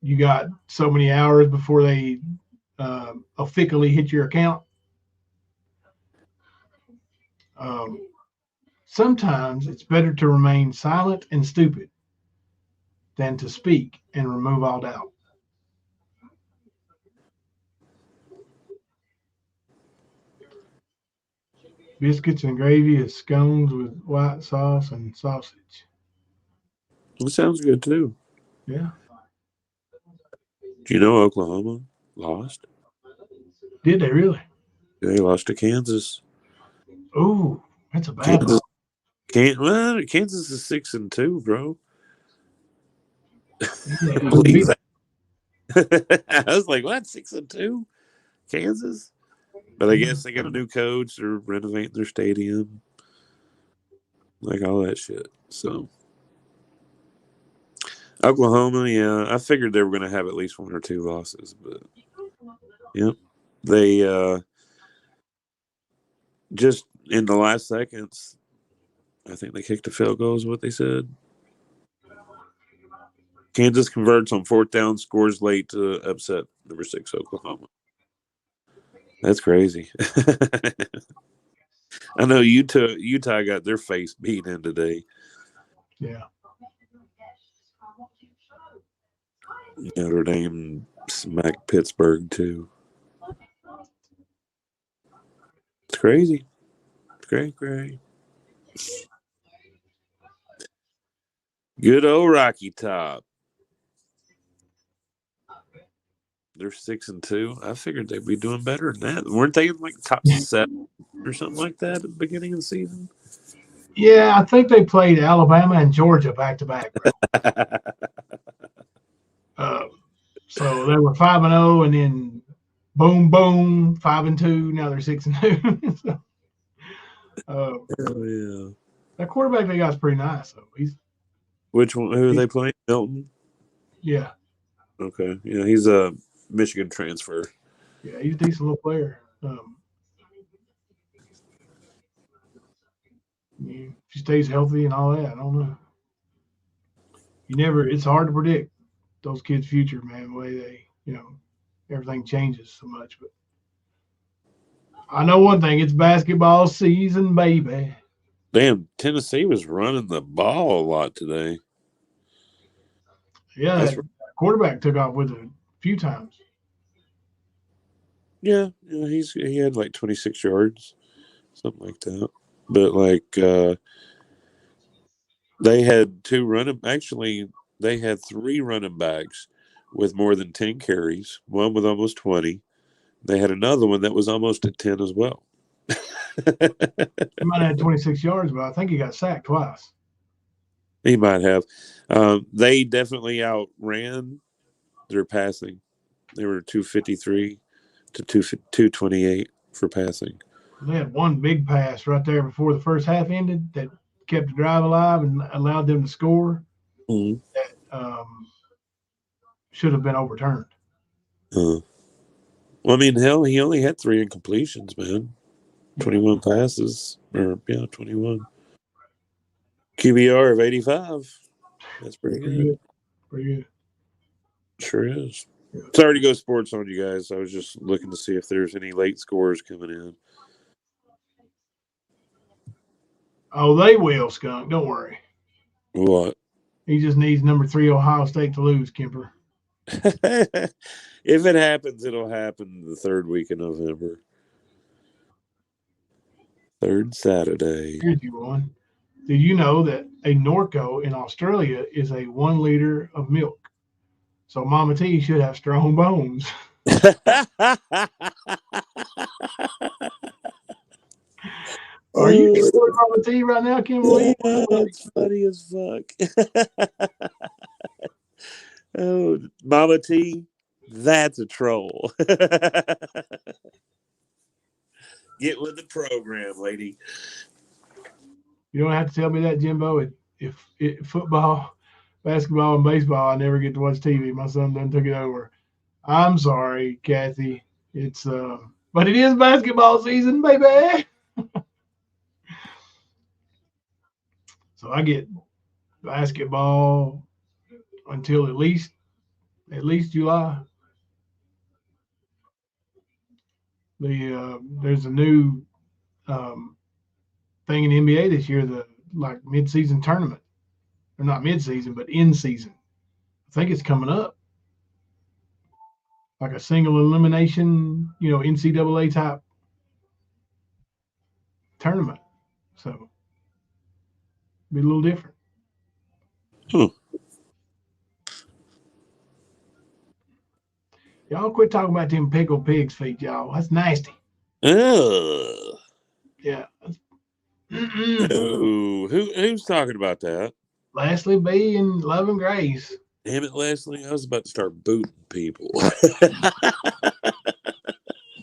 you got so many hours before they officially hit your account? Um, Sometimes it's better to remain silent and stupid than to speak and remove all doubt. Biscuits and gravy is scones with white sauce and sausage. It sounds good too. Yeah. Do you know Oklahoma lost? Did they really? They lost to Kansas. Ooh, that's a bad Kansas, one. Kansas is 6-2, bro. Yeah, Believe that. I was like, what? 6-2, Kansas? But I guess they got a new coach. They're renovating their stadium, like all that shit. So Oklahoma, yeah, I figured they were going to have at least 1 or 2 losses, but yep, they just in the last seconds, I think they kicked a field goal, is what they said. Kansas converts on 4th down, scores late to upset number 6 Oklahoma. That's crazy. I know Utah got their face beat in today. Yeah. Notre Dame smacked Pittsburgh too. It's crazy. It's great. Good old Rocky Top. They're 6-2. I figured they'd be doing better than that. Weren't they in like top 7 or something like that at the beginning of the season? Yeah, I think they played Alabama and Georgia back to back. So they were 5-0, and then boom, 5-2. Now they're 6-2. So, Oh yeah. that quarterback they got is pretty nice. So Which one? Who are they playing? Milton. Yeah. Okay. Yeah, he's a Michigan transfer. Yeah, he's a decent little player. she stays healthy and all that. I don't know. It's hard to predict those kids' future, man, the way everything changes so much. But I know one thing, it's basketball season, baby. Damn, Tennessee was running the ball a lot today. Yeah, That's that quarterback took off with it a few times. Yeah, he had like 26 yards, something like that. But they had they had 3 running backs with more than 10 carries, one with almost 20. They had another one that was almost at 10 as well. He might have had 26 yards, but I think he got sacked twice. He might have. They definitely outran their passing. They were 253 to 228 for passing. They had one big pass right there before the first half ended that kept the drive alive and allowed them to score. Mm-hmm. That should have been overturned. Well, I mean, hell, he only had 3 incompletions, man. 21 passes, 21. QBR of 85. That's pretty good. Pretty good. Sure is. Sorry to go sports on you guys. I was just looking to see if there's any late scores coming in. Oh, they will, Skunk. Don't worry. What? He just needs number 3 Ohio State to lose, Kemper. If it happens, it'll happen the 3rd week of November. 3rd Saturday. Here's you one. Did you know that a Norco in Australia is a 1 liter of milk? So Mama T should have strong bones. Are you supporting Mama T right now, Kimberly? That's funny as fuck. Oh, Mama T, that's a troll. Get with the program, lady. You don't have to tell me that, Jimbo. If football, basketball, and baseball, I never get to watch TV. My son done took it over. I'm sorry, Kathy. It's but it is basketball season, baby. So I get basketball until at least July. There's a new thing in the NBA this year, the mid-season tournament, or not mid-season, but in season. I think it's coming up, like a single elimination, NCAA type tournament. So be a little different. Y'all quit talking about them pickled pig's feet, y'all. That's nasty. Ugh. Yeah. Ooh, who's talking about that? Leslie B and Love and Grace. Damn it, Leslie. I was about to start booting people.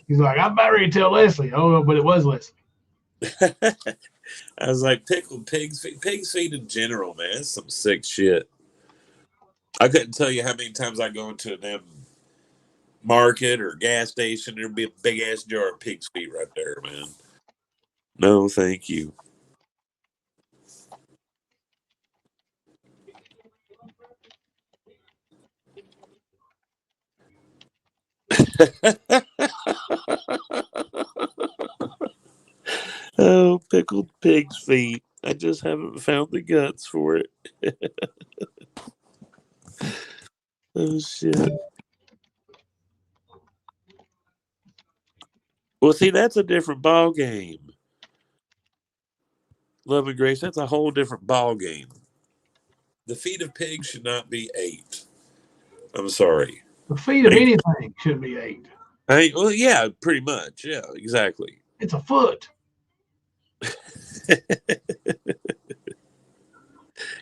He's like, I'm about ready to tell Leslie. Oh, but it was Leslie. I was like, pickled pig's feet in general, man. That's some sick shit. I couldn't tell you how many times I go into a damn market or gas station. There'd be a big ass jar of pig's feet right there, man. No, thank you. Oh, pickled pig's feet. I just haven't found the guts for it. Oh, shit. Well, see, that's a different ball game. Love and Grace, that's a whole different ball game. The feet of pigs should not be ate. I'm sorry. The feet of anything should be ate. Well, yeah, pretty much. Yeah, exactly. It's a foot.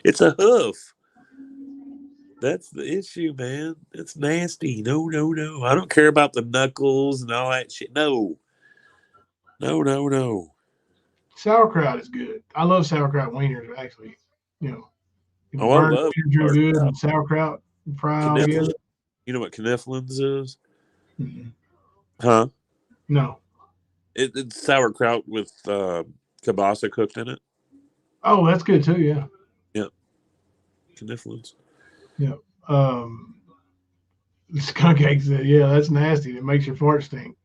It's a hoof. That's the issue, man. It's nasty. No. I don't care about the knuckles and all that shit. No. Sauerkraut is good. I love sauerkraut wieners, actually. I love real good and sauerkraut and fry all together. You know what kniflins is? Mm-hmm. Huh? No. It's sauerkraut with kielbasa cooked in it. Oh, that's good too. Yeah. Yeah, Coniferans. Yeah. Skunk eggs. Yeah, that's nasty. It makes your fart stink.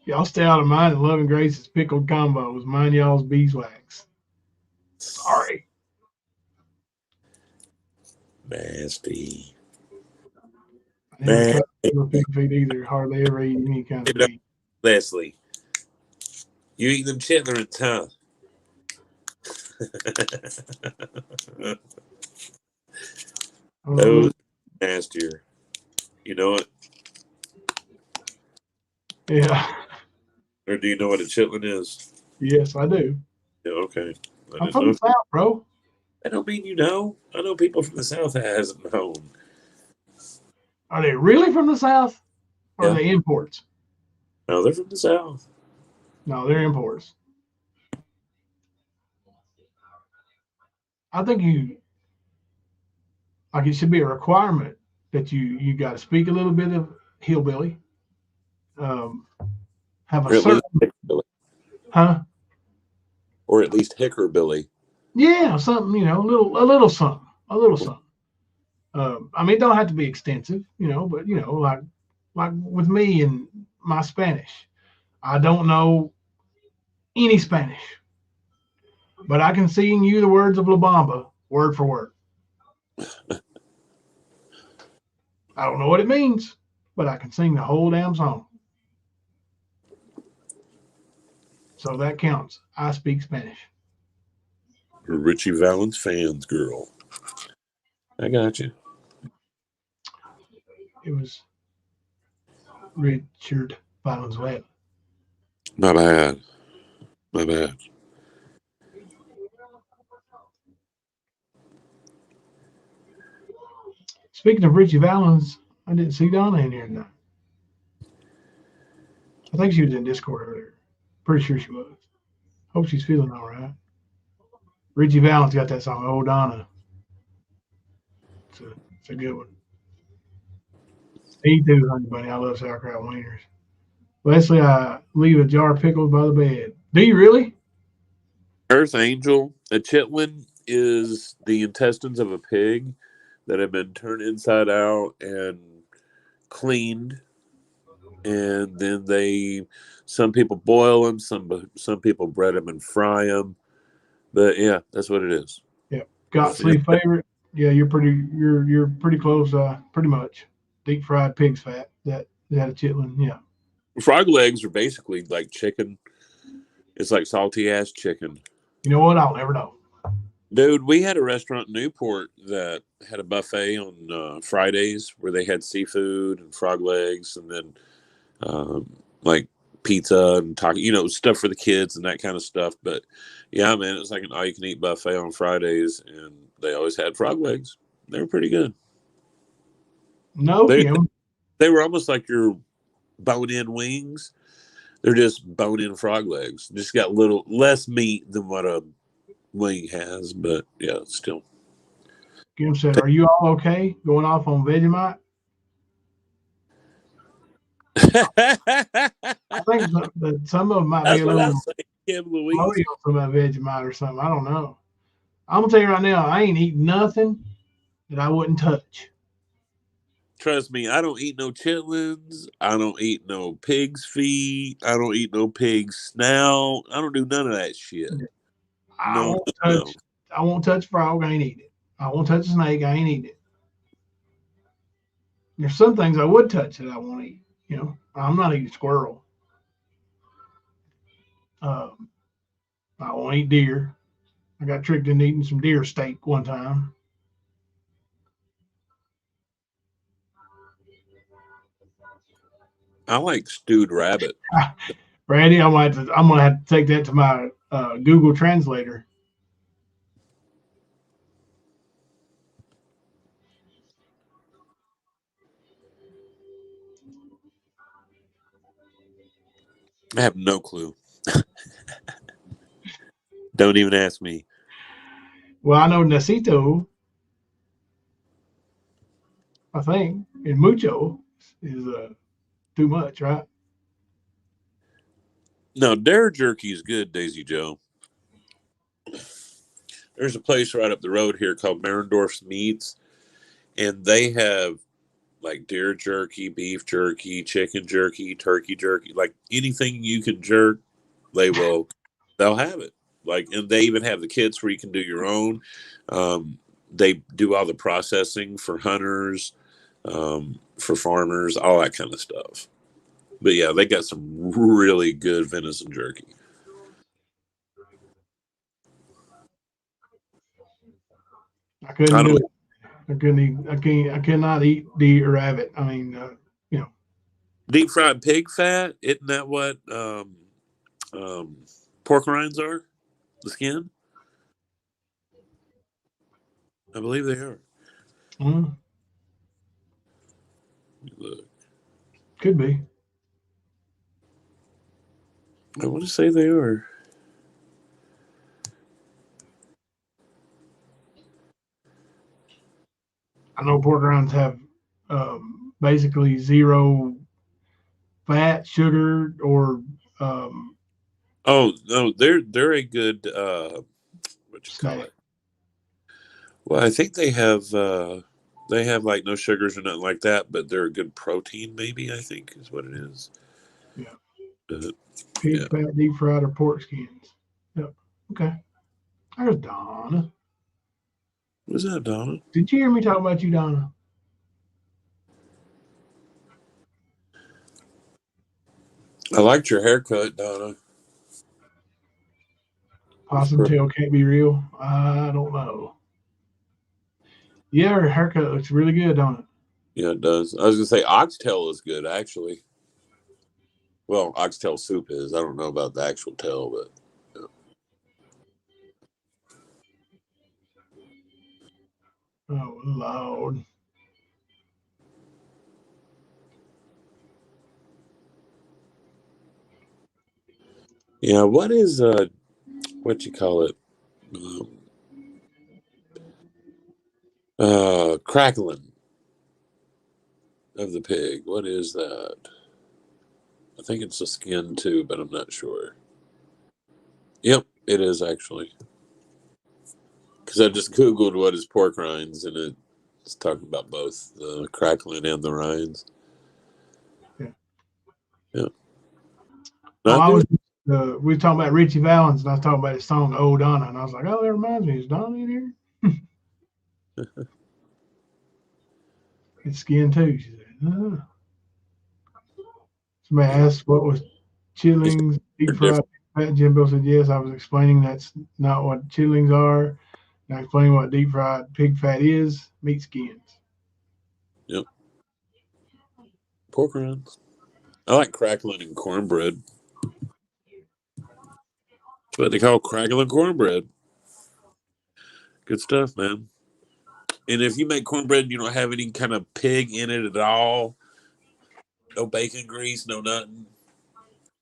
Y'all stay out of mine and Loving Grace's pickled combos. Mine y'all's beeswax. Sorry. Nasty. I never Man, tried little pig feet either. Hardly ever eat any kind of meat. Leslie, you eat them chitlins, huh? Those nastier. You know it? Yeah. Or do you know what a chitlin is? Yes, I do. Yeah, okay. I I'm just from the know. South, bro. I don't mean you know. I know people from the South that hasn't known. Are they really from the South? Or are Yeah. they imports? No, they're from the South. No, they're imports. I think it should be a requirement that you got to speak a little bit of hillbilly, um, have a Or at least certain, Hickorbilly. huh? Or at least Hickorbilly. Yeah, something, a little something. I mean, it don't have to be extensive, but like with me and my Spanish, I don't know any Spanish, but I can sing you the words of La Bamba word for word. I don't know what it means, but I can sing the whole damn song. So that counts. I speak Spanish. Richie Valens fans, girl. I got you. It was Richard Valenzuela. My bad. My bad. Speaking of Richie Valens, I didn't see Donna in here tonight. I think she was in Discord earlier. Pretty sure she was. Hope she's feeling all right. Richie Valens got that song, Oh Donna. It's a good one. Me too, honey bunny. I love sauerkraut wieners. Leslie, I leave a jar of pickles by the bed. Do you really? Earth Angel, a chitlin is the intestines of a pig that have been turned inside out and cleaned, and then some people boil them, some people bread them and fry them. But yeah, that's what it is. Yep. It's the, Gottsley favorite. Yeah, you're pretty close. Pretty much deep fried pig's fat. That a chitlin. Yeah. frog legs are basically like chicken. It's like salty ass chicken. You know what? I'll never know. Dude, we had a restaurant in Newport that had a buffet on Fridays where they had seafood and frog legs, and then like pizza and taco, stuff for the kids and that kind of stuff. But yeah, man, it was like an all-you-can-eat buffet on Fridays, and they always had frog legs. They were pretty good. No, They Kim. they were almost like your bone-in wings. They're just bone-in frog legs. Just got little less meat than what a wing has, but yeah, still. Kim said, "Are you all okay? Going off on Vegemite?" I think that some of them might be That's a what I little was saying, Kim floaty Louise. on some of that Vegemite or something. I don't know. I'm gonna tell you right now, I ain't eating nothing that I wouldn't touch. Trust me, I don't eat no chitlins. I don't eat no pig's feet. I don't eat no pig's snout. I don't do none of that shit. I No, won't no, no. touch. I won't touch frog. I ain't eating it. I won't touch a snake. I ain't eating it. There's some things I would touch that I won't eat. I'm not eating squirrel. Um, I won't eat deer. I got tricked into eating some deer steak one time. I like stewed rabbit. Randy, I'm gonna have to take that to my Google Translator. I have no clue. Don't even ask me. Well, I know Necito, I think, and Mucho is too much, right? No, dare jerky is good, Daisy Joe. There's a place right up the road here called Marendorf's Meats, and they have like deer jerky, beef jerky, chicken jerky, turkey jerky, like anything you can jerk, they'll have it. Like, and they even have the kits where you can do your own. They do all the processing for hunters, for farmers, all that kind of stuff. But yeah, they got some really good venison jerky. I couldn't do it. I couldn't eat. I cannot eat deer or rabbit. I mean, Deep fried pig fat, isn't that what pork rinds are? The skin? I believe they are. Look. Could be. I want to say they are. I know pork rinds have basically zero fat, sugar, or Oh no, they're a good what you call it? Well, I think they have like no sugars or nothing like that, but they're a good protein. Maybe I think is what it is. Yeah. Pig fat, deep fried, or pork skins. Yep. Okay. There's Donna. What's that, Donna? Did you hear me talk about you, Donna? I liked your haircut, Donna. Possum tail can't be real. I don't know. Yeah, her haircut looks really good, don't it? Yeah, it does. I was gonna say oxtail is good, actually. Well, oxtail soup is. I don't know about the actual tail, but yeah. Oh Lord. Yeah, what is what you call it? Crackling of the pig. What is that? I think it's the skin too, but I'm not sure. Yep, it is actually. Because I just Googled what is pork rinds, and it's talking about both the crackling and the rinds. Yeah. Yeah. Well, I was we were talking about Richie Valens, and I was talking about his song "Oh Donna," and I was like, "Oh, that reminds me, is Donna in here?" It's skin too. She said, Somebody asked what was chillings, deep fried fat. Jimbo said yes. I was explaining that's not what chillings are. And I explained what deep fried pig fat is: meat skins. Yep. Pork rinds. I like crackling and cornbread. That's what they call crackling cornbread. Good stuff, man. And if you make cornbread and you don't have any kind of pig in it at all, no bacon grease, no nothing,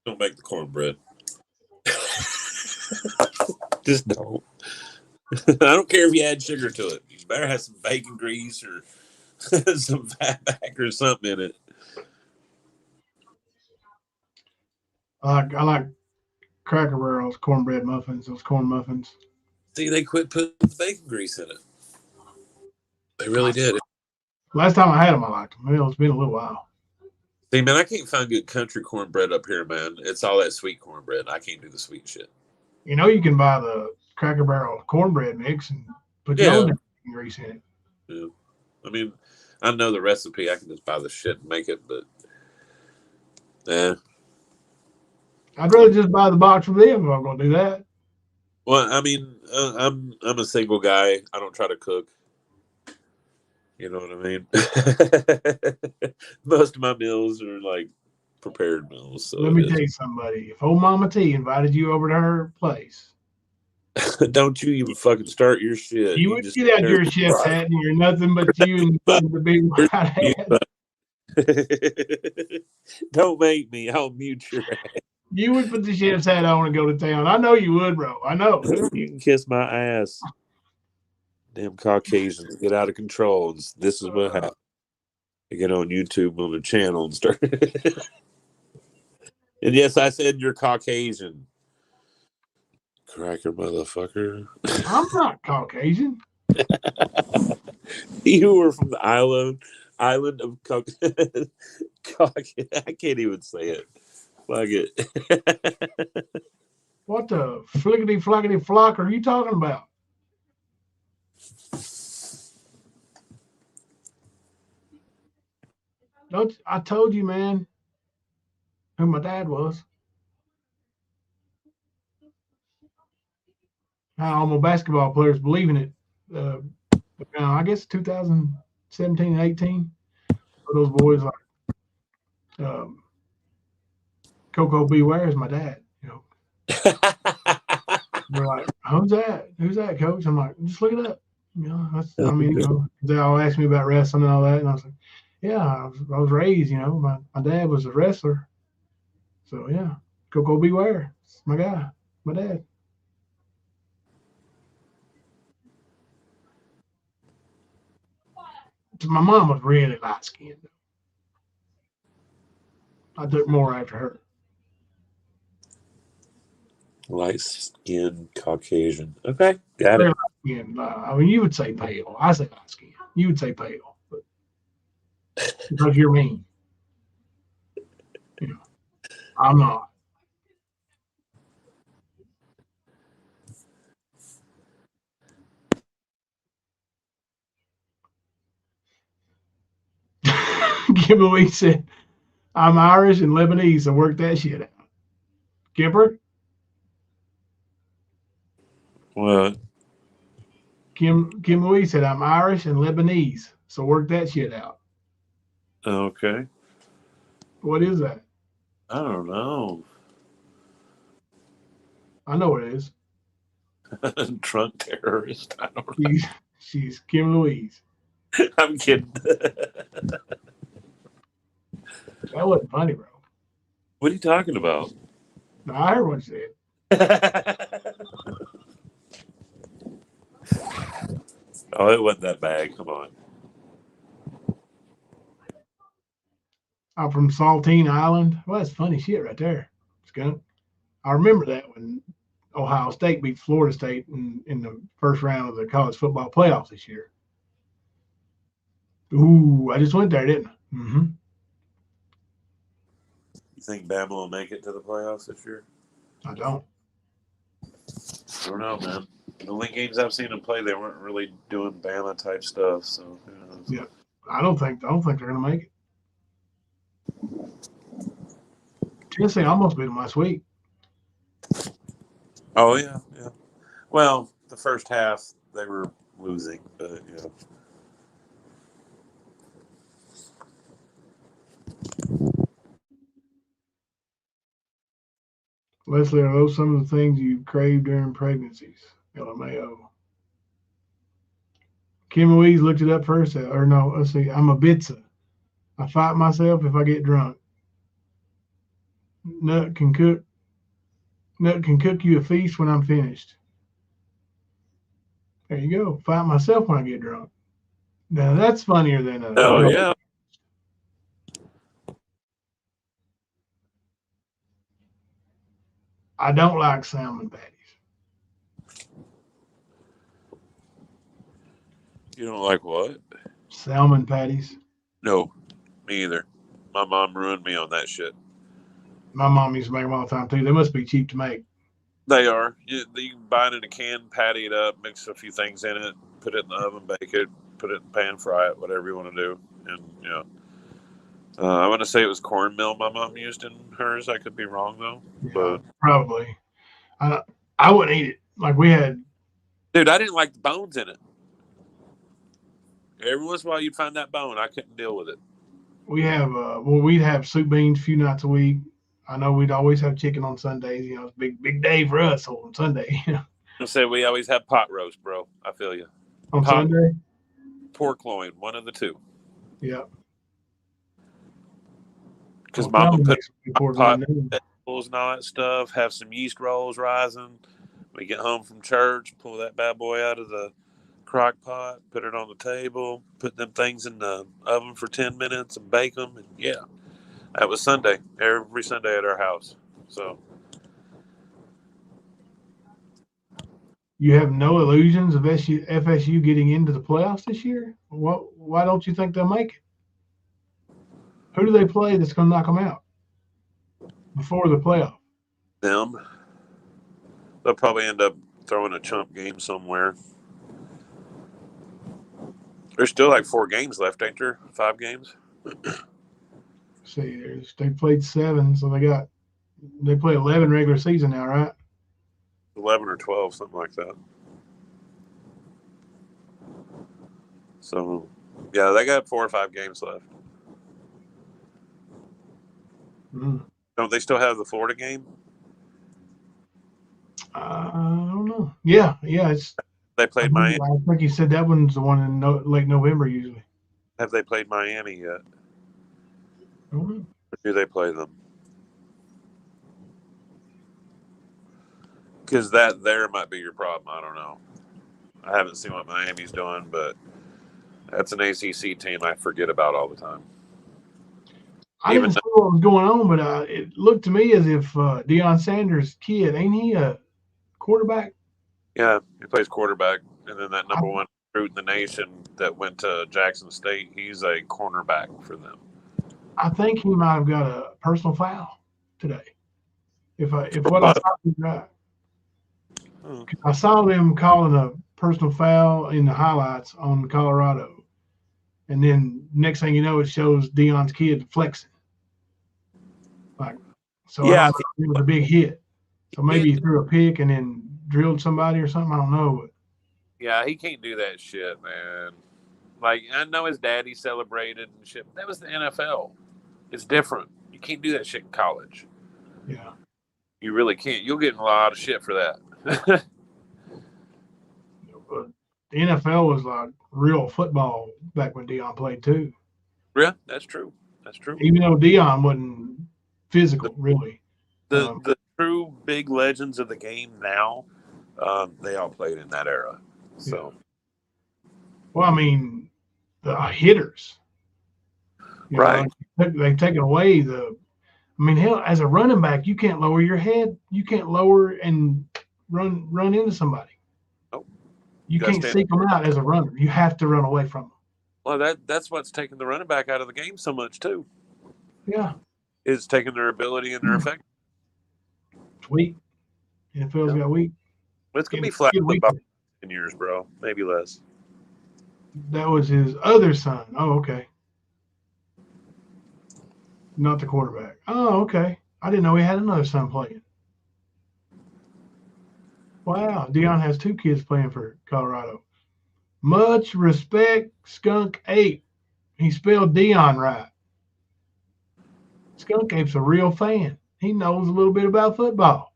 don't make the cornbread. Just don't. I don't care if you add sugar to it. You better have some bacon grease or some fatback or something in it. I like Cracker Barrel's cornbread muffins. Those corn muffins. See, they quit putting the bacon grease in it. They really did. Last time I had them, I liked them. It's been a little while. See, man, I can't find good country cornbread up here, man. It's all that sweet cornbread. I can't do the sweet shit. You know, you can buy the Cracker Barrel cornbread mix and put your own bacon grease in it. Yeah. I mean, I know the recipe. I can just buy the shit and make it, but I'd rather just buy the box from them if I'm going to do that. Well, I mean, I'm a single guy. I don't try to cook. You know what I mean? Most of my meals are like prepared meals. So let me tell you somebody. If old Mama T invited you over to her place, don't you even fucking start your shit. You would get out your chef's hat and you're nothing but you and the big white hat. Don't make me. I'll mute your ass. You would put the chef's hat on and go to town. I know you would, bro. I know. You can kiss my ass. Damn Caucasians get out of control. This is what happened. I get on YouTube on the channel and start. And yes, I said you're Caucasian. Cracker motherfucker. I'm not Caucasian. You were from the island of I can't even say it. Fuck it. What the flickety flackety flock are you talking about? Don't I told you, man, who my dad was. How all my basketball players believe in it. I guess 2017 and 18. Those boys like Coco Beware is my dad. You know, they're like, "Who's that? Who's that, coach?" I'm like, "Just look it up." You know, they all ask me about wrestling and all that, and I was like, "Yeah, I was raised. You know, my dad was a wrestler, so yeah, Coco Beware, it's my guy, my dad." My mom was really light skinned. I took more after her. Light skinned Caucasian. Okay, got Very it. light skinned. I mean, you would say pale. I say light skinned. You would say pale, but because you're mean. You know, I'm not. Kim Louise said, "I'm Irish and Lebanese, so work that shit out." Kipper, What? Kim Louise said, "I'm Irish and Lebanese, so work that shit out." Okay. What is that? I don't know. I know what it is. Drunk terrorist. I don't She's Kim Louise. know. I'm kidding. That wasn't funny, bro. What are you talking about? No, I heard what you said. Oh, it wasn't that bad. Come on. I'm from Saltine Island. Well, that's funny shit right there. Skunk. I remember that when Ohio State beat Florida State in the first round of the college football playoffs this year. Ooh, I just went there, didn't I? Mm-hmm. You think Bama will make it to the playoffs this year? I don't. I don't know, man. The only games I've seen them play, they weren't really doing Bama type stuff. So, who knows? Yeah, I don't think they're gonna make it. Tennessee almost beat them last week. Oh yeah, yeah. Well, the first half they were losing, but yeah. Leslie, are those some of the things you crave during pregnancies? LMAO. Kim Louise looked it up first, or no, let's see. I'm a bitza. I fight myself if I get drunk. Nut can cook. Nut can cook you a feast when I'm finished. There you go. Fight myself when I get drunk. Now that's funnier than a. Oh yeah. I don't like salmon patties. You don't like what? Salmon patties. No, me either. My mom ruined me on that shit. My mom used to make them all the time too. They must be cheap to make. They are. You can buy it in a can, patty it up, mix a few things in it, put it in the oven, bake it, put it in the pan, fry it, whatever you want to do. And I want to say it was cornmeal my mom used in hers. I could be wrong though. Yeah, But probably. I wouldn't eat it. Like we had. dude, I didn't like the bones in it. Every once in a while you'd find that bone. I couldn't deal with it. We'd have soup beans a few nights a week. I know we'd always have chicken on Sundays. You know, it's big day for us on Sunday. I said we always have pot roast, bro. I feel you. On Pot, Sunday. pork loin, one of the two. Yeah. Because Mama put pot noon. vegetables and all that stuff. Have some yeast rolls rising. We get home from church, pull that bad boy out of the crock pot, put it on the table, put them things in the oven for 10 minutes and bake them. And yeah, that was Sunday, every Sunday at our house. So You have no illusions of FSU getting into the playoffs this year? Why don't you think they'll make it? Who do they play that's going to knock them out before the playoff? them, they'll probably end up throwing a chump game somewhere. There's still like 4 games left, ain't there? 5 games. See, they played 7, so they play 11 regular season now, right? 11 or 12, something like that. So, yeah, they got 4 or 5 games left. Mm. Don't they still have the Florida game? I don't know. Yeah, it's. They played Miami. I think you said that one's the one in late November usually. Have they played Miami yet? I don't know. Or do they play them? Because that there might be your problem. I don't know. I haven't seen what Miami's doing, but that's an ACC team I forget about all the time. I didn't see what was going on, but it looked to me as if Deion Sanders' kid, ain't he a quarterback? Yeah, he plays quarterback, and then that number 1 recruit in the nation that went to Jackson State, he's a cornerback for them. I think he might have got a personal foul today. If what I saw is right. I saw them calling a personal foul in the highlights on Colorado, and then next thing you know, it shows Deion's kid flexing. So yeah, it was a big hit. So maybe he threw a pick and then drilled somebody or something. I don't know. But yeah, he can't do that shit, man. Like, I know his daddy celebrated and shit, but that was the NFL. It's different. You can't do that shit in college. Yeah. You really can't. You'll get in a lot of shit for that. But the NFL was like real football back when Deion played too. Yeah, that's true. That's true. Even though Deion wasn't physical, really. The true big legends of the game now, they all played in that era. So, well, I mean, the hitters, right? They've taken away the. I mean, hell, as a running back, you can't lower your head. You can't lower and run into somebody. Nope. You can't seek them out as a runner. You have to run away from them. Well, that's what's taking the running back out of the game so much too. Yeah, it's taking their ability and their effect. It's weak. NFL's got weak. It's gonna be flat for about 10 years, bro. Maybe less. That was his other son. Oh, okay. Not the quarterback. Oh, okay. I didn't know he had another son playing. Wow, Deion has 2 kids playing for Colorado. Much respect, Skunk Ape. He spelled Deion right. Skunk Ape's a real fan. He knows a little bit about football.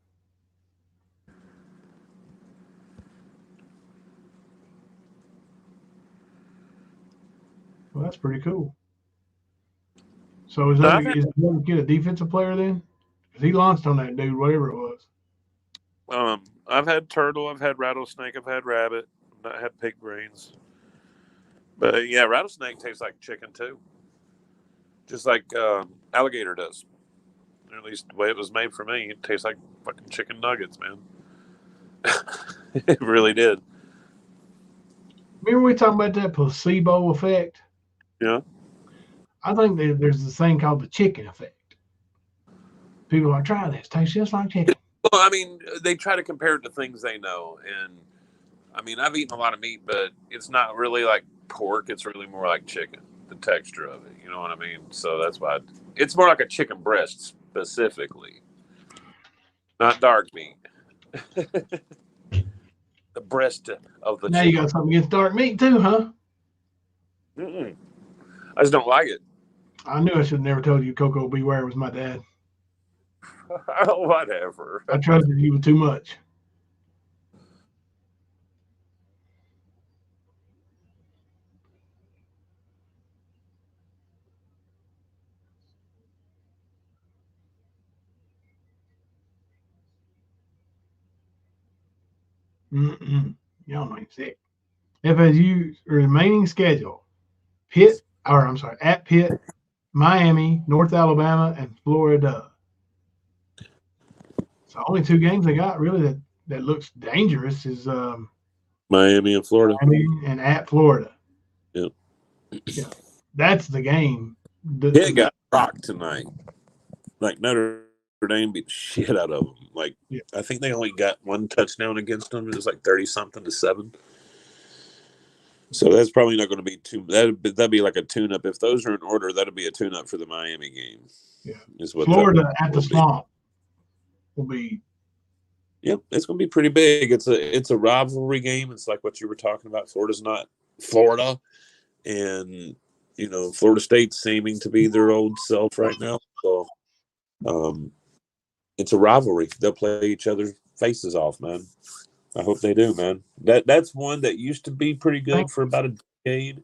Well, that's pretty cool. So is that kid a defensive player then? Because he launched on that dude, whatever it was. I've had turtle, I've had rattlesnake, I've had rabbit, I've not had pig brains. But yeah, rattlesnake tastes like chicken too. Just like alligator does. Or at least the way it was made for me, it tastes like fucking chicken nuggets, man. It really did. Remember we talking about that placebo effect? Yeah. I think there's this thing called the chicken effect. People are trying this. Tastes just like chicken. Well, I mean, they try to compare it to things they know. And, I mean, I've eaten a lot of meat, but it's not really like pork. It's really more like chicken, the texture of it. You know what I mean? So that's why it's more like a chicken breast specifically, not dark meat. The breast of the now chicken. You got something against dark meat too, huh? Mm-mm. I just don't like it. I knew I should have never told you Coco Beware was my dad. Whatever. I trusted you too much. Y'all ain't sick. FSU's remaining schedule: at Pitt, Miami, North Alabama, and Florida. So only 2 games they got really that looks dangerous is Miami and Florida. Miami and at Florida. Yep. Yeah, that's the game. Pitt got rocked tonight. Like Notre Dame beat the shit out of them. Like Yeah. I think they only got 1 touchdown against them. It was like 30-something to 7. So that's probably not going to be too. That'd be like a tune-up. If those are in order, that'll be a tune-up for the Miami game. Yeah. Is what Florida at the Swamp will be. Yep, it's going to be pretty big. It's a rivalry game. It's like what you were talking about. Florida's not Florida, and Florida State's seeming to be their old self right now. So, it's a rivalry. They'll play each other's faces off, man. I hope they do, man. That's one that used to be pretty good for about a decade,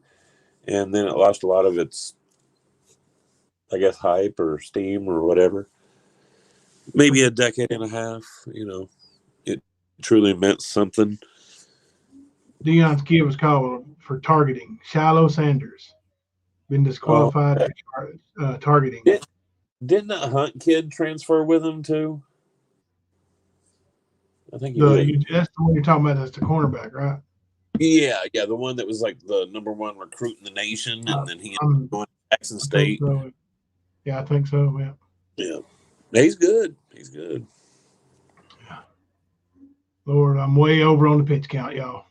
and then it lost a lot of its, I guess, hype or steam or whatever. Maybe a decade and a half. It truly meant something. Deion's kid was called for targeting. Shiloh Sanders been disqualified for targeting. Didn't that Hunt kid transfer with him too? I think he did. That's the one you're talking about. That's the cornerback, right? Yeah, the one that was like the #1 recruit in the nation, and then he ended up going to Jackson State. So. Yeah, I think so. Yeah. Yeah, he's good. He's good. Yeah. Lord, I'm way over on the pitch count, y'all.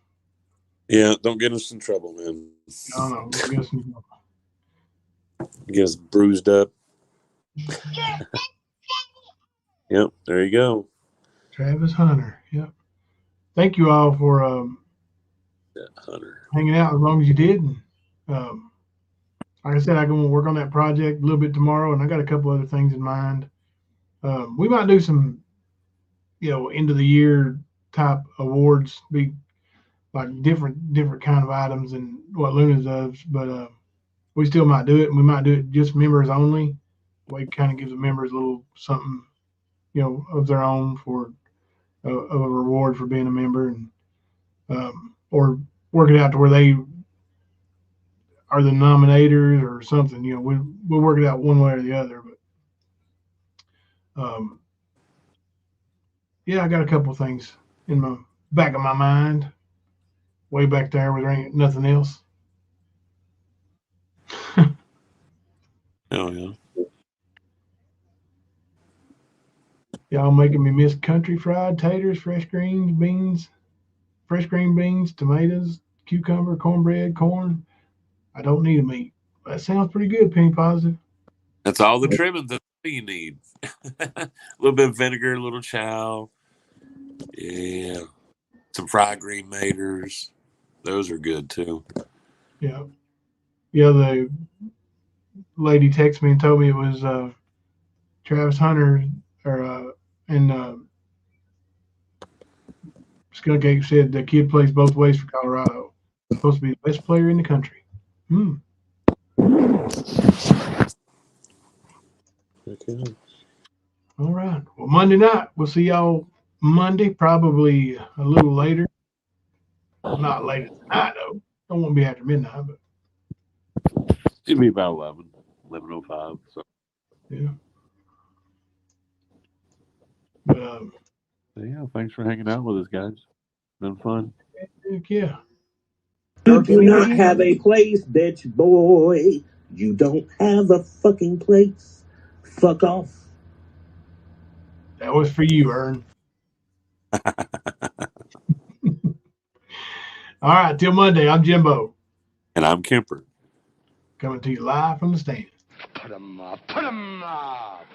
Yeah, don't get us in trouble, man. No, get us bruised up. Yep, there you go. Travis Hunter. Yep. Thank you all for Hunter hanging out as long as you did. And, like I said, I'm going to work on that project a little bit tomorrow, and I got a couple other things in mind. We might do some, end of the year type awards, be like different kind of items than what Luna does, but we still might do it, and we might do it just members only. We kind of gives the members a little something, of their own for a reward for being a member, and or work it out to where they are the nominators or something. We'll work it out one way or the other. But I got a couple of things in my back of my mind, way back there where there ain't nothing else. Oh yeah. Y'all making me miss country fried taters, fresh green beans, tomatoes, cucumber, cornbread, corn. I don't need a meat. That sounds pretty good, Penny Positive. That's all the trimmings that you need. A little bit of vinegar, a little chow. Yeah. Some fried green maters. Those are good too. Yeah. Yeah, the lady texted me and told me it was Travis Hunter and Skunk Ape said the kid plays both ways for Colorado. He's supposed to be the best player in the country. Okay. All right. Well, Monday night. We'll see y'all Monday, probably a little later. Not later tonight, though. Don't want to be after midnight, but It'll be about 11:05. So yeah. But yeah, thanks for hanging out with us, guys. Been fun. heck yeah. You do not have a place, bitch boy. You don't have a fucking place. Fuck off. That was for you, Ern. All right, till Monday. I'm Jimbo. And I'm Kemper. Coming to you live from the stand. Put 'em up. Put 'em up.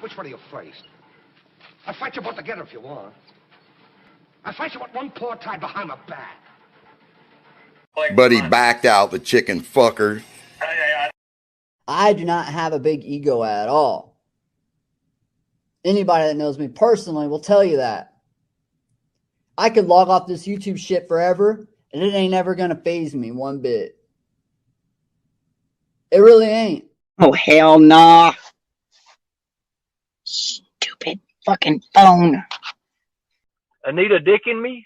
Which one of you first? I'll fight you both together if you want. I'll fight you with one paw tied behind my back. But he backed out, the chicken fucker. I do not have a big ego at all. Anybody that knows me personally will tell you that. I could log off this YouTube shit forever, and it ain't ever going to faze me one bit. It really ain't. Oh, hell nah. Stupid fucking phone. Anita dicking me?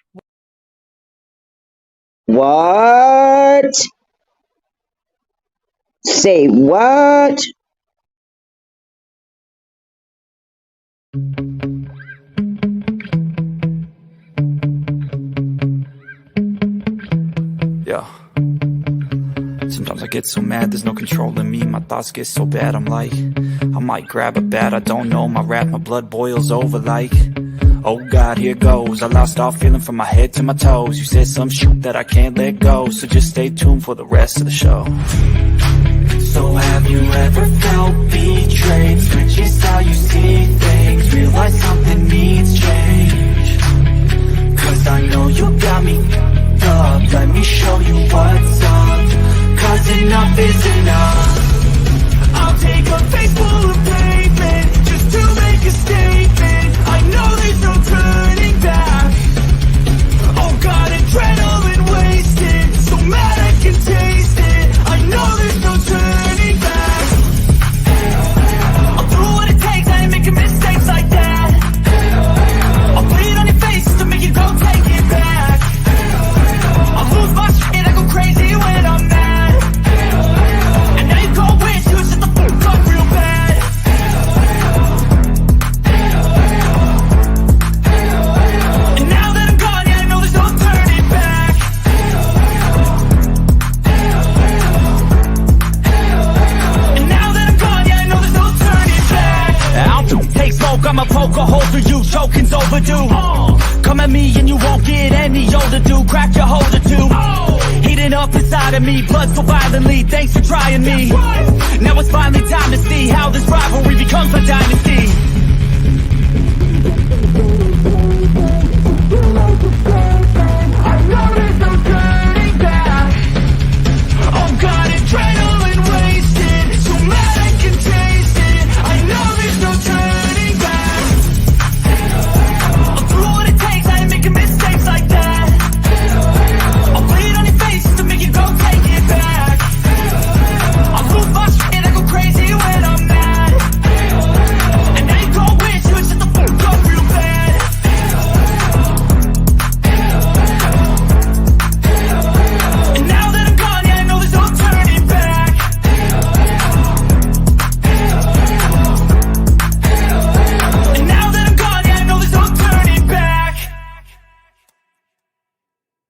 What? Say what? Yeah. Sometimes I get so mad, there's no controlling me. My thoughts get so bad, I'm like, I might grab a bat, I don't know. My rap, my blood boils over like, oh God, here goes. I lost all feeling from my head to my toes. You said some shit that I can't let go, so just stay tuned for the rest of the show. So have you ever felt betrayed? Switches how you see things, realize something needs change. Cause I know you got me up, let me show you what's up. Cause enough is enough. I'll take a face full of pavement just to make a statement. I know there's no turning back. Oh God, adrenaline wasted, so mad I can taste it. I know there's no turning back. I'll do what it takes, I ain't making mistakes like that. I'll bleed on your face just to make you go take it back. I'll lose my shit, I go crazy when I'm mad. And now you gon' wish you shut the fuck up real bad. And now that I'm gone, yeah, I know there's no turning back. And now that I'm gone, yeah, I know there's no turning back. I'll take smoke, I'ma poke a hole through you, choking's overdue. Come at me and you won't get any older, dude. Crack your holder too. Heating up inside of me, blood so violently. Thanks for trying me. Now it's finally time to